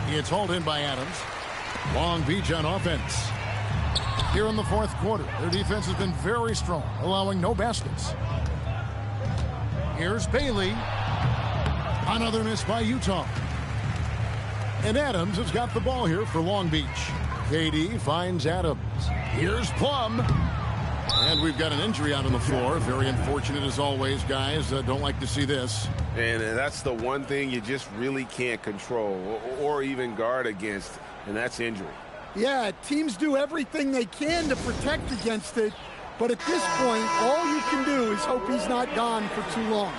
It's hauled in by Adams. Long Beach on offense. Here in the fourth quarter, their defense has been very strong, allowing no baskets. Here's Bailey. Another miss by Utah. And Adams has got the ball here for Long Beach. KD finds Adams. Here's Plum. And we've got an injury out on the floor. Very unfortunate as always, guys. Don't like to see this. And that's the one thing you just really can't control or even guard against, and that's injury. Yeah, teams do everything they can to protect against it, but at this point, all you can do is hope he's not gone for too long.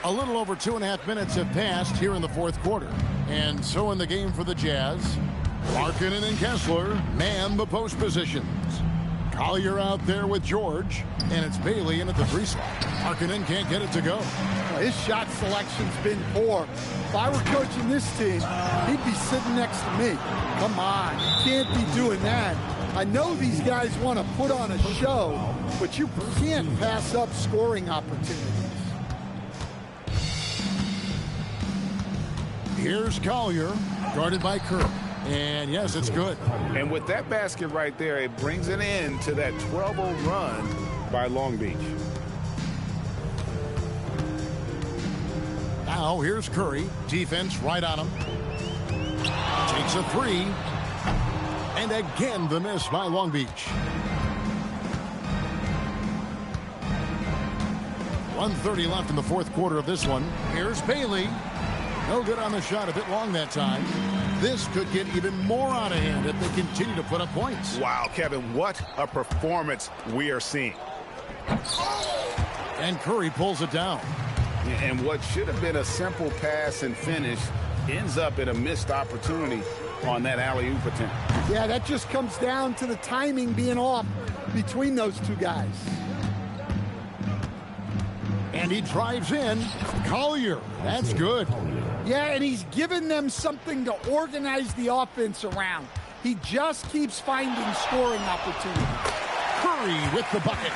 A little over 2.5 minutes have passed here in the fourth quarter. And so in the game for the Jazz, Markkanen and Kessler man the post positions. Collier out there with George, and it's Bailey in at the 3 slot. Markkanen can't get it to go. His shot selection's been poor. If I were coaching this team, he'd be sitting next to me. Come on, you can't be doing that. I know these guys want to put on a show, but you can't pass up scoring opportunities. Here's Collier, guarded by Kerr. And yes, it's good. And with that basket right there, it brings an end to that 12-0 run by Long Beach. Now here's Curry. Defense right on him. Takes a 3. And again the miss by Long Beach. 1:30 left in the fourth quarter of this one. Here's Bailey. No good on the shot, a bit long that time. This could get even more out of hand if they continue to put up points. Wow, Kevin, what a performance we are seeing. And Curry pulls it down. And what should have been a simple pass and finish ends up in a missed opportunity on that alley-oop attempt. Yeah, that just comes down to the timing being off between those two guys. And he drives in. Collier. That's good. Yeah, and he's given them something to organize the offense around. He just keeps finding scoring opportunities. Curry with the bucket.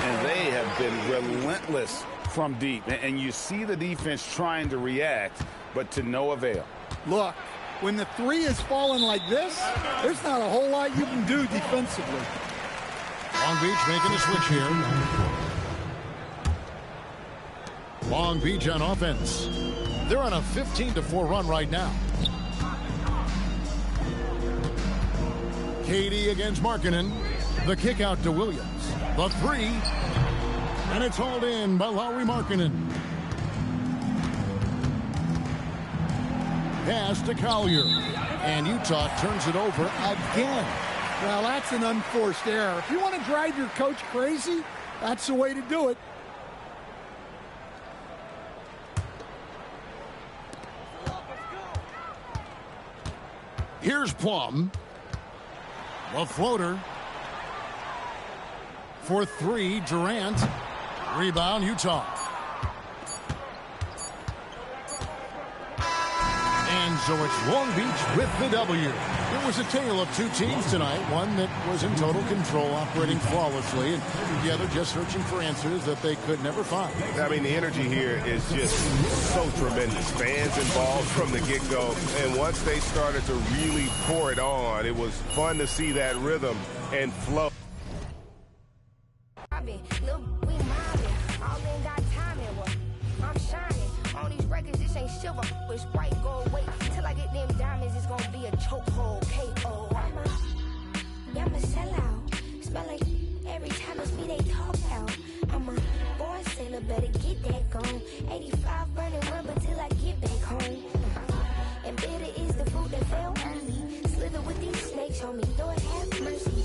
And they have been relentless from deep. And you see the defense trying to react, but to no avail. Look, when the three is falling like this, there's not a whole lot you can do defensively. Long Beach making a switch here. Long Beach on offense. They're on a 15-4 run right now. Katie against Markkanen. The kick out to Williams. The three. And it's hauled in by Lauri Markkanen. Pass to Collier. And Utah turns it over again. Well, that's an unforced error. If you want to drive your coach crazy, that's the way to do it. Here's Plum. The floater. For three, Durant. Rebound, Utah. And so it's Long Beach with the W. It was a tale of two teams tonight. One that was in total control, operating flawlessly, and the other just searching for answers that they could never find. I mean, the energy here is just so tremendous. Fans involved from the get-go. And once they started to really pour it on, it was fun to see that rhythm and flow. It's white, go away till I get them diamonds. It's gonna be a chokehold. K.O. I'm a sellout. Smell like every time it's me they talk out. I'm a born sailor, better get that gone. 85 burning rubber till I get back home. And bitter is the food that fell early. Slither with these snakes on me, Lord have mercy.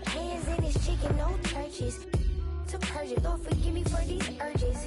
Hands in his chicken, no churches. To purge it, Lord forgive me for these urges.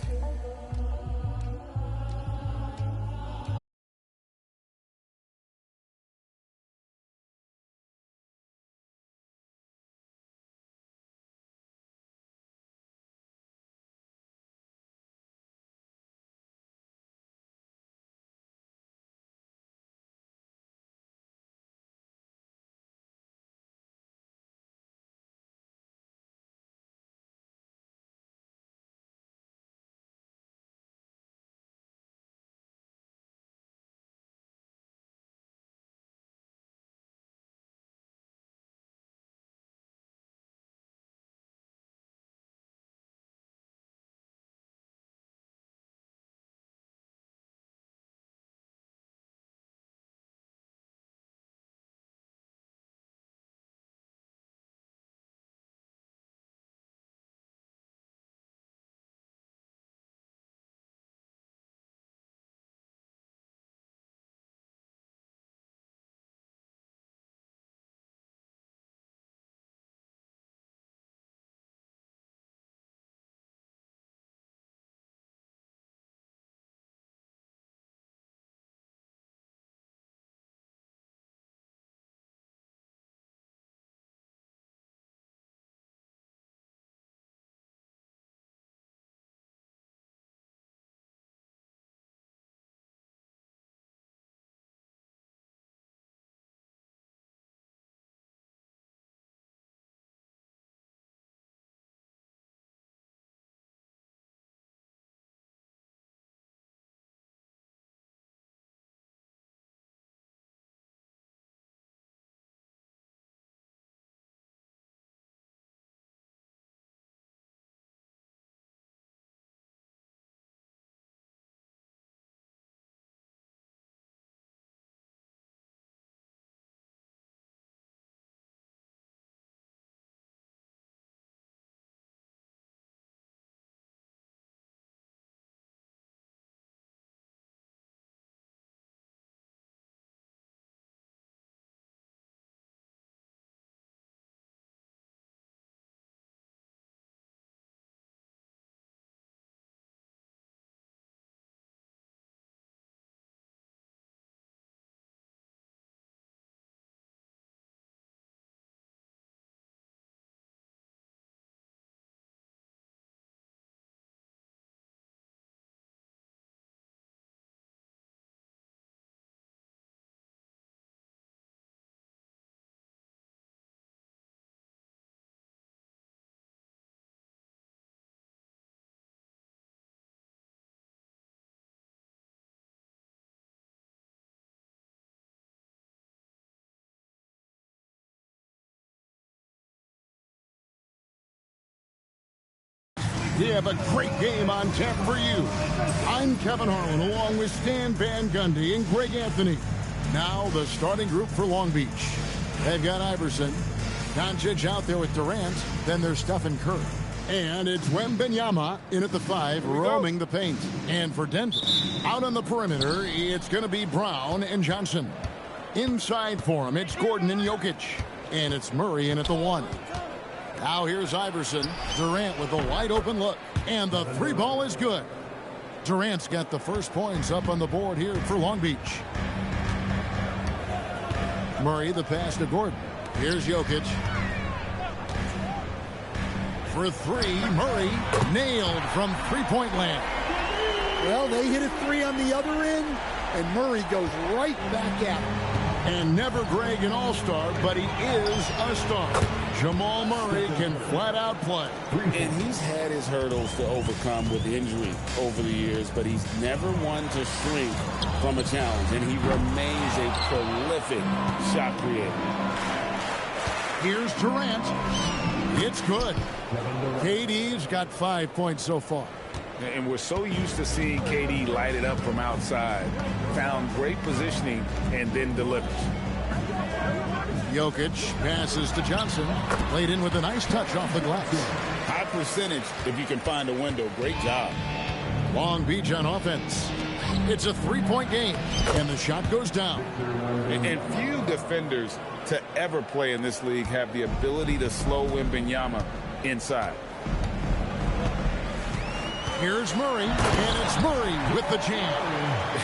We have a great game on tap for you. I'm Kevin Harlan along with Stan Van Gundy and Greg Anthony. Now the starting group for Long Beach. They've got Iverson, Doncic out there with Durant, then there's Stephen Curry. And it's Wembanyama in at the 5, roaming the paint. And for Denver, out on the perimeter, it's going to be Brown and Johnson. Inside for him, it's Gordon and Jokic. And it's Murray in at the 1. Now here's Iverson. Durant with a wide open look. And the 3 ball is good. Durant's got the first points up on the board here for Long Beach. Murray, the pass to Gordon. Here's Jokic. For 3, Murray nailed from three-point land. Well, they hit a 3 on the other end, and Murray goes right back at him. And never Greg an all-star, but he is a star. Jamal Murray can flat out play. And he's had his hurdles to overcome with injury over the years, but he's never one to shrink from a challenge, and he remains a prolific shot creator. Here's Durant. It's good. KD's got 5 points so far. And we're so used to seeing KD light it up from outside. Found great positioning and then delivers. Jokic passes to Johnson. Played in with a nice touch off the glass. High percentage if you can find a window. Great job. Long Beach on offense. It's a 3-point game, and the shot goes down. And few defenders to ever play in this league have the ability to slow Wembanyama inside. Here's Murray, and it's Murray with the jam.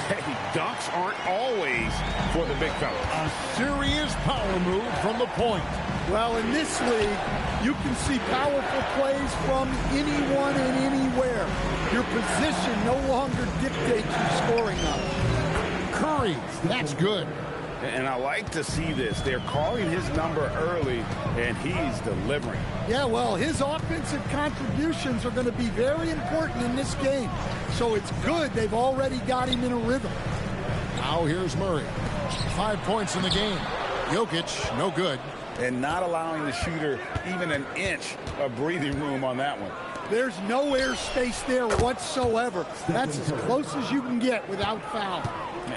Hey, dunks aren't always for the big fella. A serious power move from the point. Well, in this league, you can see powerful plays from anyone and anywhere. Your position no longer dictates your scoring up. Curry, that's good. And I like to see this. They're calling his number early, and he's delivering. Yeah, well, his offensive contributions are going to be very important in this game. So it's good they've already got him in a rhythm. Now here's Murray. 5 points in the game. Jokic, no good. And not allowing the shooter even an inch of breathing room on that one. There's no airspace there whatsoever. That's as close as you can get without foul.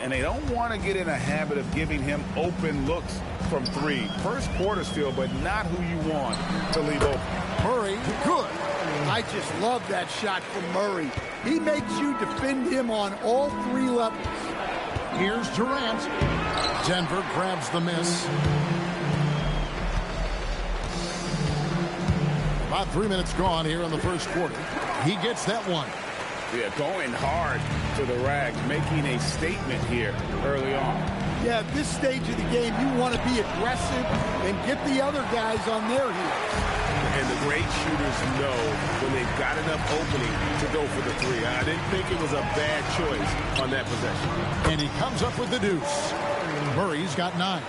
And they don't want to get in a habit of giving him open looks from 3. First quarter still, but not who you want to leave open. Murray, good. I just love that shot from Murray. He makes you defend him on all 3 levels. Here's Durant. Denver grabs the miss. About 3 minutes gone here in the first quarter. He gets that one. Yeah, going hard to the rack, making a statement here early on. Yeah, at this stage of the game, you want to be aggressive and get the other guys on their heels. And the great shooters know when they've got enough opening to go for the 3. I didn't think it was a bad choice on that possession. And he comes up with the deuce. Murray's got 9.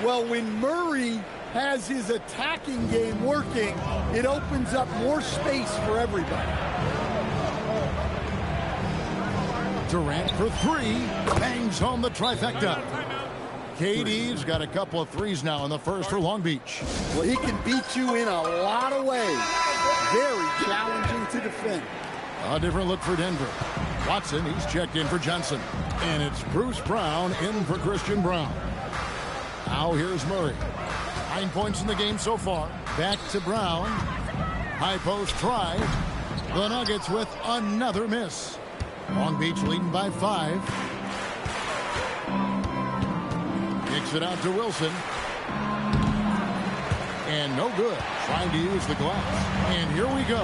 Well, when Murray has his attacking game working, it opens up more space for everybody. Durant for 3, bangs home the trifecta. KD's got a couple of 3s now in the first for Long Beach. Well, he can beat you in a lot of ways. Very challenging to defend. A different look for Denver. Watson, he's checked in for Johnson. And it's Bruce Brown in for Christian Brown. Now here's Murray. 9 points in the game so far. Back to Brown. High post try. The Nuggets with another miss. Long Beach leading by 5. Kicks it out to Wilson. And no good. Trying to use the glass. And here we go.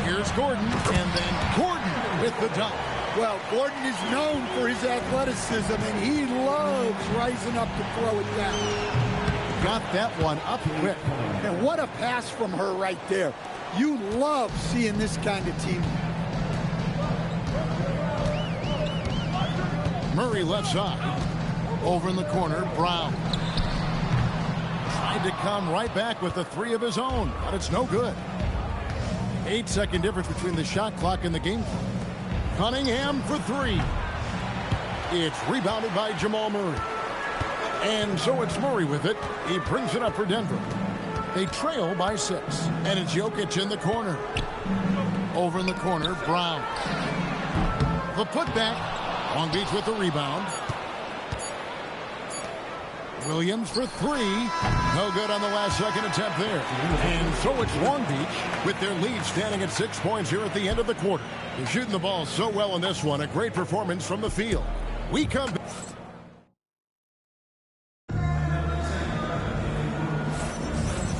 Here's Gordon. And then Gordon with the dunk. Well, Gordon is known for his athleticism, and he loves rising up to throw it down. Got that one up quick. And what a pass from her right there. You love seeing this kind of team. Murray left side. Over in the corner, Brown. Tried to come right back with the 3 of his own, but it's no good. 8-second difference between the shot clock and the game clock. Cunningham for 3. It's rebounded by Jamal Murray. And so it's Murray with it. He brings it up for Denver. They trail by 6. And it's Jokic in the corner. Over in the corner, Brown. The putback. Long Beach with the rebound. Williams for three. No good on the last second attempt there. And so it's Long Beach with their lead standing at 6 points here at the end of the quarter. They're shooting the ball so well in this one. A great performance from the field. We come back.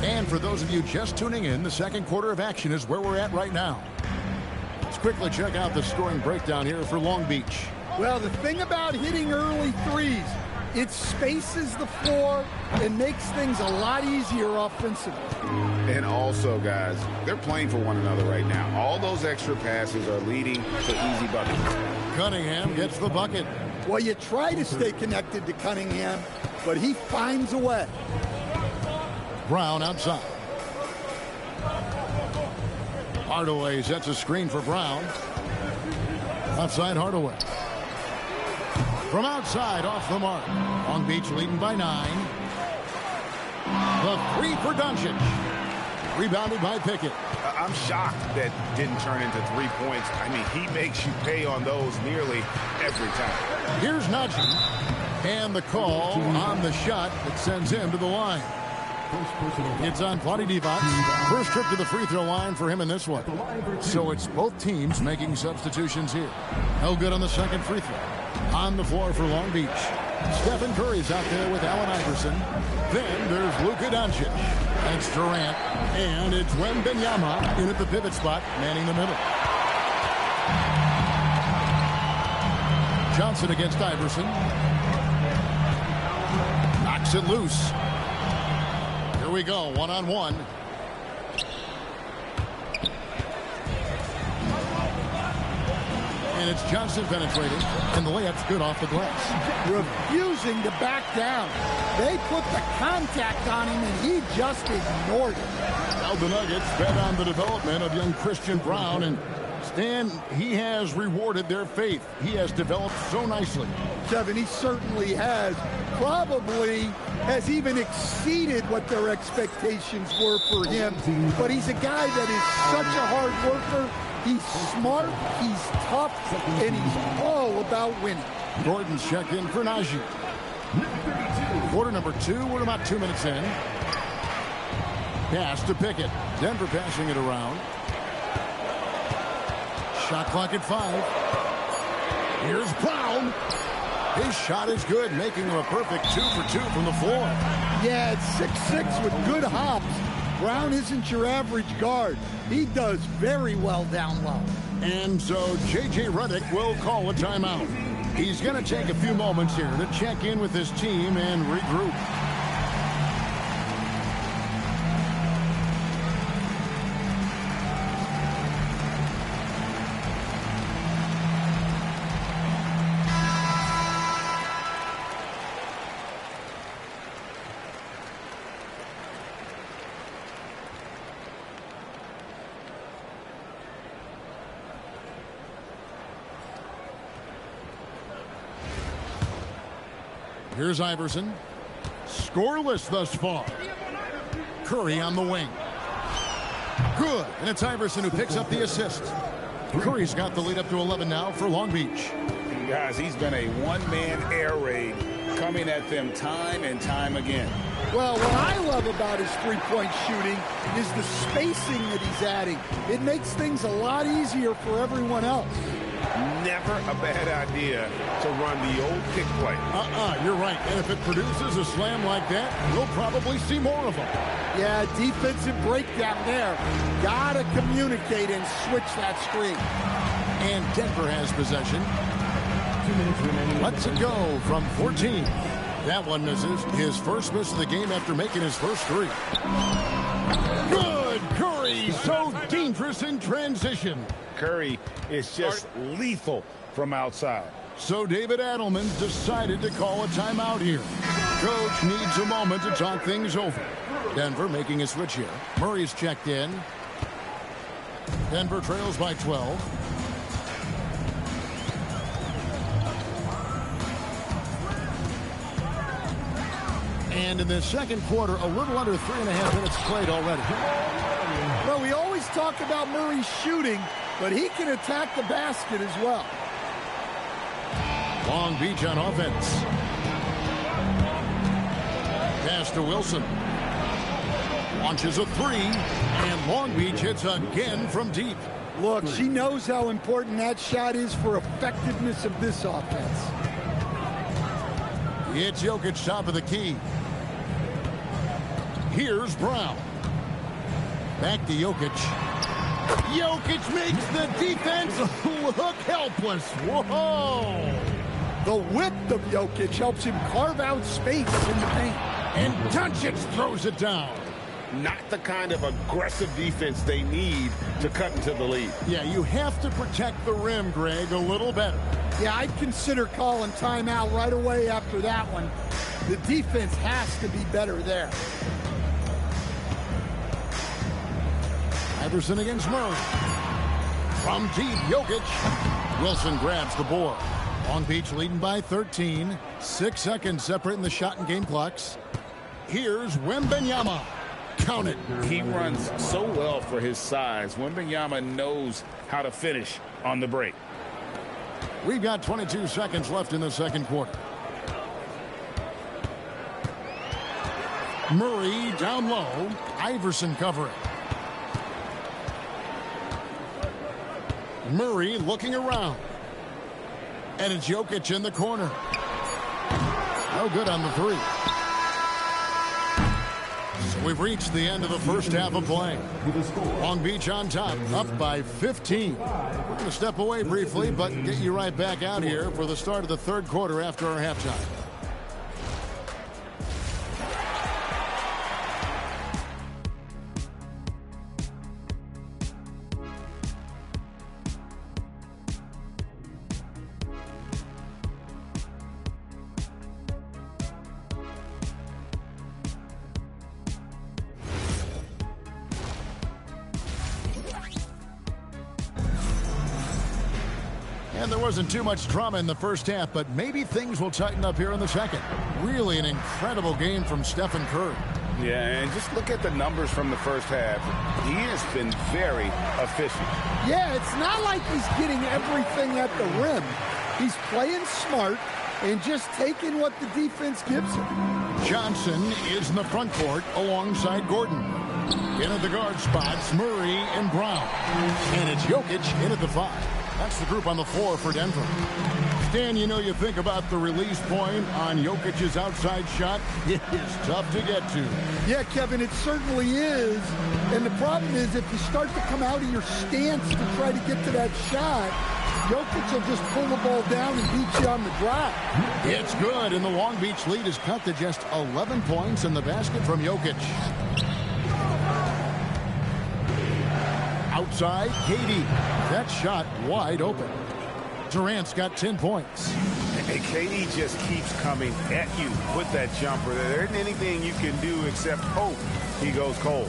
And for those of you just tuning in, the second quarter of action is where we're at right now. Let's quickly check out the scoring breakdown here for Long Beach. Well, the thing about hitting early threes, it spaces the floor and makes things a lot easier offensively. And also, guys, they're playing for one another right now. All those extra passes are leading to easy buckets. Cunningham gets the bucket. Well, you try to stay connected to Cunningham, but he finds a way. Brown outside. Hardaway sets a screen for Brown. Outside Hardaway. From outside, off the mark. Long Beach leading by 9. The three for Doncic. Rebounded by Pickett. I'm shocked that didn't turn into 3 points. I mean, he makes you pay on those nearly every time. Here's Najee. And the call on the shot that sends him to the line. It's on Vlade Divac. First trip to the free throw line for him in this one. So it's both teams making substitutions here. No good on the second free throw. On the floor for Long Beach. Stephen Curry's out there with Allen Iverson. Then there's Luka Doncic. It's Durant. And it's Wembanyama in at the pivot spot, manning the middle. Johnson against Iverson. Knocks it loose. Here we go, one-on-one. And it's Johnson penetrating, and the layup's good off the glass. Refusing to back down. They put the contact on him, and he just ignored it. Now the Nuggets bet on the development of young Christian Brown, and Stan, he has rewarded their faith. He has developed so nicely. Kevin, he certainly has. Probably has even exceeded what their expectations were for him. But he's a guy that is such a hard worker. He's smart, he's tough, and he's all about winning. Gordon's checked in for Najee. Quarter number 2, we're about 2 minutes in. Pass to Pickett. Denver passing it around. Shot clock at 5. Here's Brown. His shot is good, making him a perfect 2 for 2 from the floor. Yeah, it's 6'6" with good hops. Brown isn't your average guard. He does very well down low. And so J.J. Redick will call a timeout. He's going to take a few moments here to check in with his team and regroup. Here's Iverson. Scoreless thus far. Curry on the wing. Good. And it's Iverson who picks up the assist. Curry's got the lead up to 11 now for Long Beach. Guys, he's been a one-man air raid coming at them time and time again. Well, what I love about his three-point shooting is the spacing that he's adding. It makes things a lot easier for everyone else. Never a bad idea to run the old kick play. You're right. And if it produces a slam like that, we'll probably see more of them. Yeah, defensive breakdown there. Gotta communicate and switch that screen. And Denver has possession. 2 minutes remaining. Let's it go from 14. That one misses. His first miss of the game after making his first 3. Good! Curry, so dangerous in transition. Curry is just lethal from outside. So David Adelman's decided to call a timeout here. Coach needs a moment to talk things over. Denver making a switch here. Murray's checked in. Denver trails by 12. And in the second quarter, a little under 3.5 minutes played already. Well, we always talk about Murray's shooting, but he can attack the basket as well. Long Beach on offense. Pass to Wilson. Launches a three, and Long Beach hits again from deep. Look, she knows how important that shot is for effectiveness of this offense. It's Jokic top of the key. Here's Brown. Back to Jokic. Jokic makes the defense look helpless. Whoa! The width of Jokic helps him carve out space in the paint. And Doncic throws it down. Not the kind of aggressive defense they need to cut into the lead. Yeah, you have to protect the rim, Greg, a little better. Yeah, I'd consider calling timeout right away after that one. The defense has to be better there. Iverson against Murray. From deep, Jokic. Wilson grabs the board. Long Beach leading by 13. 6 seconds separating the shot and game clocks. Here's Wembanyama. Count it. He runs so well for his size. Wembanyama knows how to finish on the break. We've got 22 seconds left in the second quarter. Murray down low. Iverson covering. Murray looking around. And it's Jokic in the corner. No good on the three. So we've reached the end of the first half of play. Long Beach on top, up by 15. We're going to step away briefly, but get you right back out here for the start of the third quarter after our halftime. And there wasn't too much drama in the first half, but maybe things will tighten up here in the second. Really an incredible game from Stephen Curry. Yeah, and just look at the numbers from the first half. He has been very efficient. Yeah, it's not like he's getting everything at the rim. He's playing smart and just taking what the defense gives him. Johnson is in the front court alongside Gordon. In at the guard spots, Murray and Brown. And it's Jokic in at the 5. That's the group on the floor for Denver. Stan, you know, you think about the release point on Jokic's outside shot. It is tough to get to. Yeah, Kevin, it certainly is. And the problem is if you start to come out of your stance to try to get to that shot, Jokic will just pull the ball down and beat you on the drive. It's good, and the Long Beach lead is cut to just 11 points in the basket from Jokic. Outside, KD. That shot wide open. Durant's got 10 points. And KD just keeps coming at you with that jumper. There isn't anything you can do except hope he goes cold.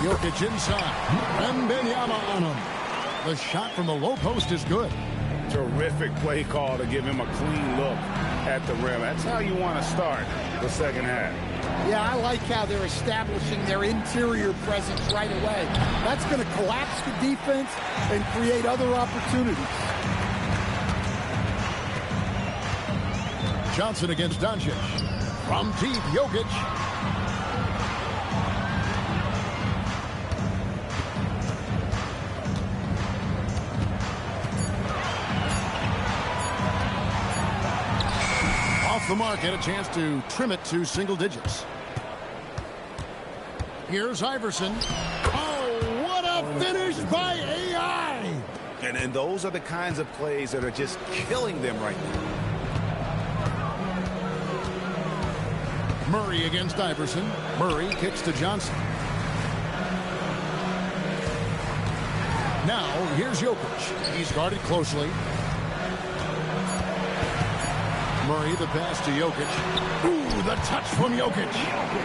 Jokic inside. Wembanyama on him. The shot from the low post is good. Terrific play call to give him a clean look at the rim. That's how you want to start the second half. Yeah, I like how they're establishing their interior presence right away. That's going to collapse the defense and create other opportunities. Johnson against Doncic. From deep, Jokic. The mark had a chance to trim it to single digits. Here's Iverson. Oh, what a finish by AI! And those are the kinds of plays that are just killing them right now. Murray against Iverson. Murray kicks to Johnson. Now, here's Jokic. He's guarded closely. Murray, the pass to Jokic. Ooh, the touch from Jokic.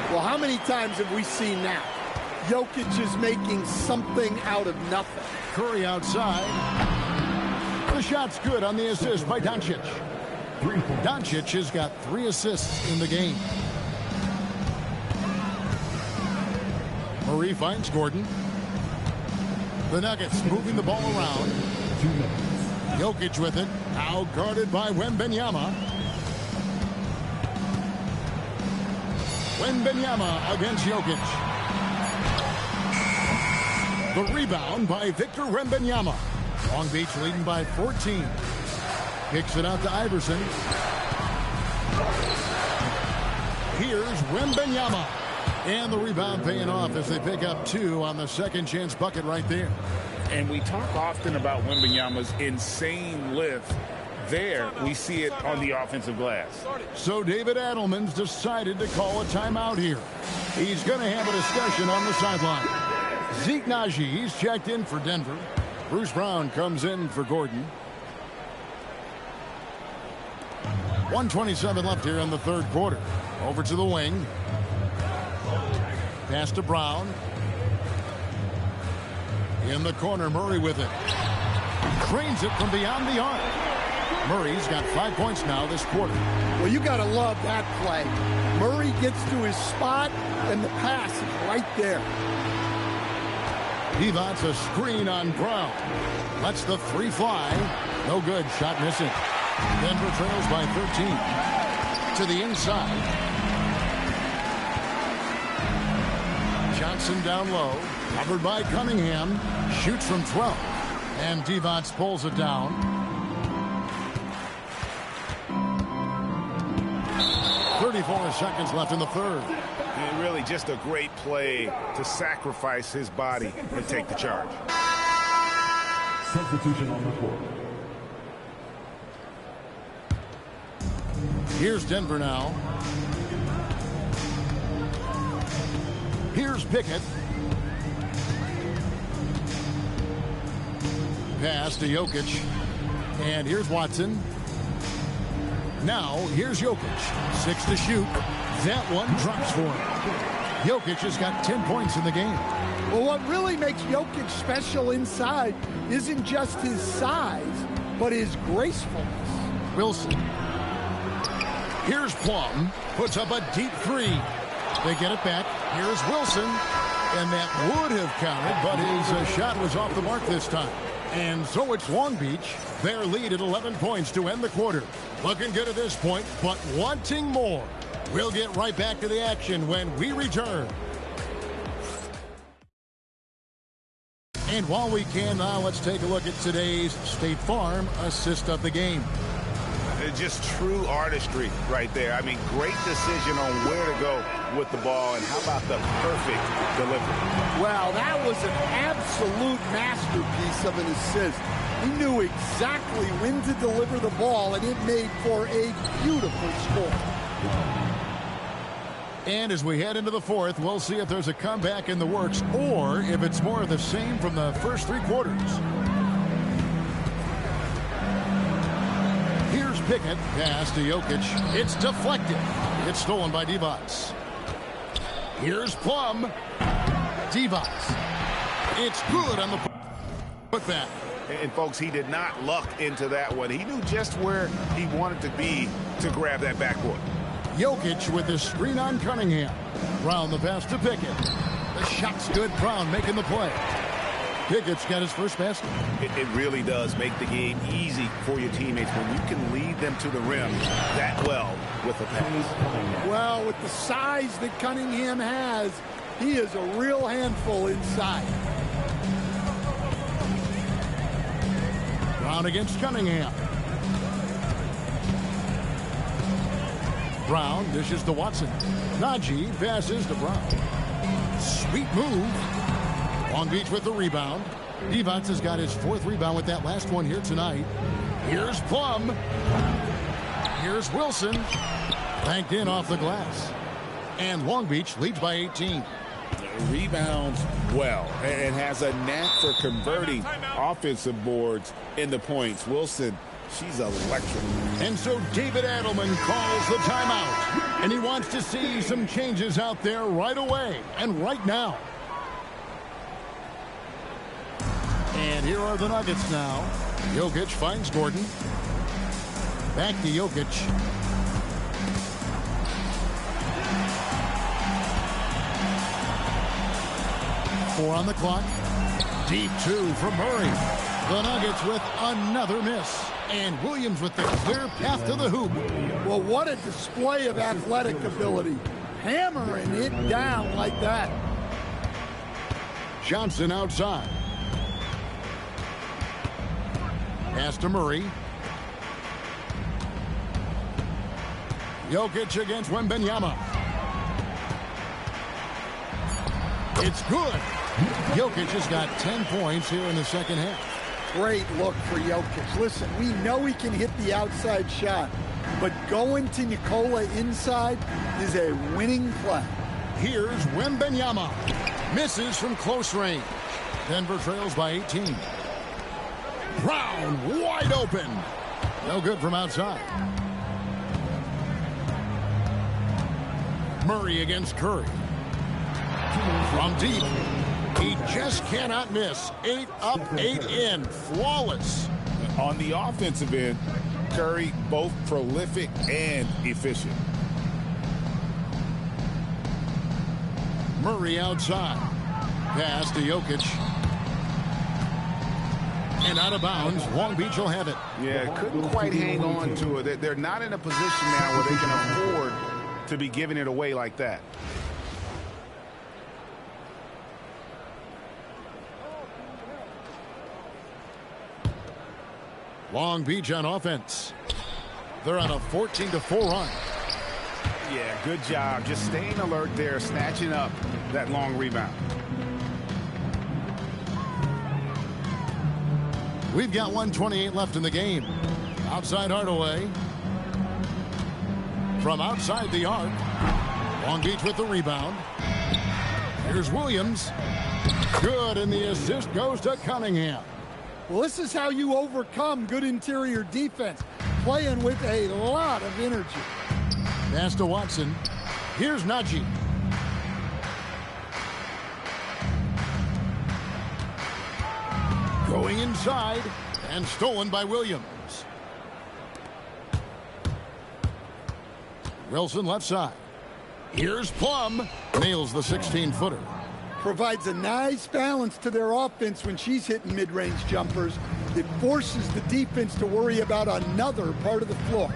Well, how many times have we seen that? Jokic is making something out of nothing. Curry outside. The shot's good on the assist by Doncic. Doncic has got 3 assists in the game. Murray finds Gordon. The Nuggets moving the ball around. Jokic with it. Now guarded by Wembanyama. Wembanyama against Jokic. The rebound by Victor Wembanyama. Long Beach leading by 14. Kicks it out to Iverson. Here's Wembanyama. And the rebound paying off as they pick up 2 on the second chance bucket right there. And we talk often about Wembanyama's insane lift. There, we see it on the offensive glass. So David Adelman's decided to call a timeout here. He's going to have a discussion on the sideline. Zeke Naji, he's checked in for Denver. Bruce Brown comes in for Gordon. 1:27 left here in the third quarter. Over to the wing. Pass to Brown. In the corner, Murray with it. Cranes it from beyond the arc. Murray's got 5 points now this quarter. Well, you got to love that play. Murray gets to his spot, and the pass is right there. Divac a screen on Brown. Lets the 3 fly. No good. Shot missing. Denver trails by 13. To the inside. Johnson down low. Covered by Cunningham. Shoots from 12. And Divac pulls it down. 34 seconds left in the third. And really just a great play to sacrifice his body and take the charge. Substitution on the court. Here's Denver now. Here's Pickett. Pass to Jokic. And here's Watson. Now, here's Jokic. 6 to shoot. That one drops for him. Jokic has got 10 points in the game. Well, what really makes Jokic special inside isn't just his size, but his gracefulness. Wilson. Here's Plum. Puts up a deep 3. They get it back. Here's Wilson. And that would have counted, but his shot was off the mark this time. And so it's Long Beach. Their lead at 11 points to end the quarter. Looking good at this point, but wanting more. We'll get right back to the action when we return. And while we can now, let's take a look at today's State Farm assist of the game. Just true artistry right there. I mean, great decision on where to go with the ball, and how about the perfect delivery? Well, that was an absolute masterpiece of an assist. He knew exactly when to deliver the ball, and it made for a beautiful score. And as we head into the fourth, we'll see if there's a comeback in the works or if it's more of the same from the first 3 quarters. Here's Pickett. Pass to Jokic. It's deflected. It's stolen by Divac. Here's Plum. Divac. It's good on the putback. And folks, he did not luck into that one. He knew just where he wanted to be to grab that backboard. Jokic with the screen on Cunningham. Brown the pass to Pickett. The shot's good. Brown making the play. Pickett's got his first basket. It really does make the game easy for your teammates when you can lead them to the rim that well with a pass. Well, with the size that Cunningham has, he is a real handful inside. Brown against Cunningham. Brown dishes to Watson. Naji passes to Brown. Sweet move. Long Beach with the rebound. Divac has got his 4th rebound with that last one here tonight. Here's Plum. Here's Wilson. Banked in off the glass. And Long Beach leads by 18. Rebounds well and has a knack for converting offensive boards into points. Wilson, she's electric. And so David Adelman calls the timeout. And he wants to see some changes out there right away and right now. And here are the Nuggets now. Jokic finds Gordon. Back to Jokic. 4 on the clock. Deep 2 from Murray. The Nuggets with another miss. And Williams with the clear path to the hoop. Well, what a display of athletic ability. Hammering it down like that. Johnson outside. Pass to Murray. Jokic against Wembanyama. It's good. Jokic has got 10 points here in the second half. Great look for Jokic. Listen, we know he can hit the outside shot, but going to Nikola inside is a winning play. Here's Wembanyama. Misses from close range. Denver trails by 18. Brown wide open. No good from outside. Murray against Curry. From deep. He just cannot miss. 8 up, 8 in. Flawless. On the offensive end, Curry both prolific and efficient. Murray outside. Pass to Jokic. And out of bounds. Long Beach will have it. Yeah, couldn't quite hang on to it. They're not in a position now where they can afford to be giving it away like that. Long Beach on offense. They're on a 14-4 run. Yeah, good job. Just staying alert there, snatching up that long rebound. We've got 1:28 left in the game. Outside Hardaway. From outside the arc. Long Beach with the rebound. Here's Williams. Good, and the assist goes to Cunningham. Well, this is how you overcome good interior defense. Playing with a lot of energy. Pass to Watson. Here's Najee. Going inside and stolen by Williams. Wilson left side. Here's Plum. Nails the 16-footer. Provides a nice balance to their offense when she's hitting mid-range jumpers. It forces the defense to worry about another part of the floor.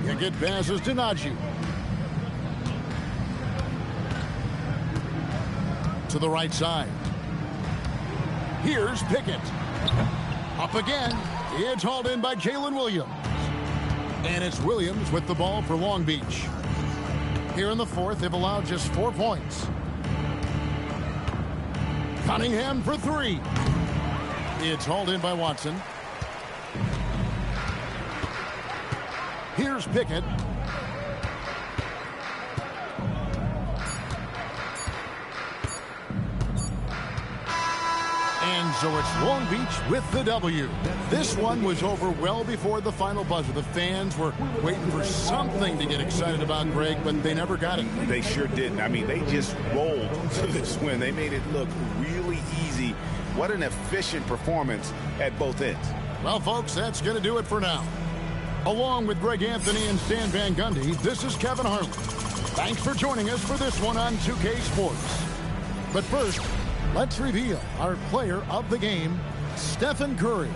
Pickett passes to Najee. To the right side. Here's Pickett. Up again. It's hauled in by Jalen Williams. And it's Williams with the ball for Long Beach. Here in the fourth, they've allowed just 4 points. Cunningham for 3. It's hauled in by Watson. Here's Pickett. And so it's Long Beach with the W. This one was over well before the final buzzer. The fans were waiting for something to get excited about, Greg, but they never got it. They sure didn't. I mean, they just rolled to this win. They made it look really easy. What an efficient performance at both ends. Well, folks, that's going to do it for now. Along with Greg Anthony and Stan Van Gundy, this is Kevin Harlan. Thanks for joining us for this one on 2K Sports. But first, let's reveal our player of the game, Stephen Curry.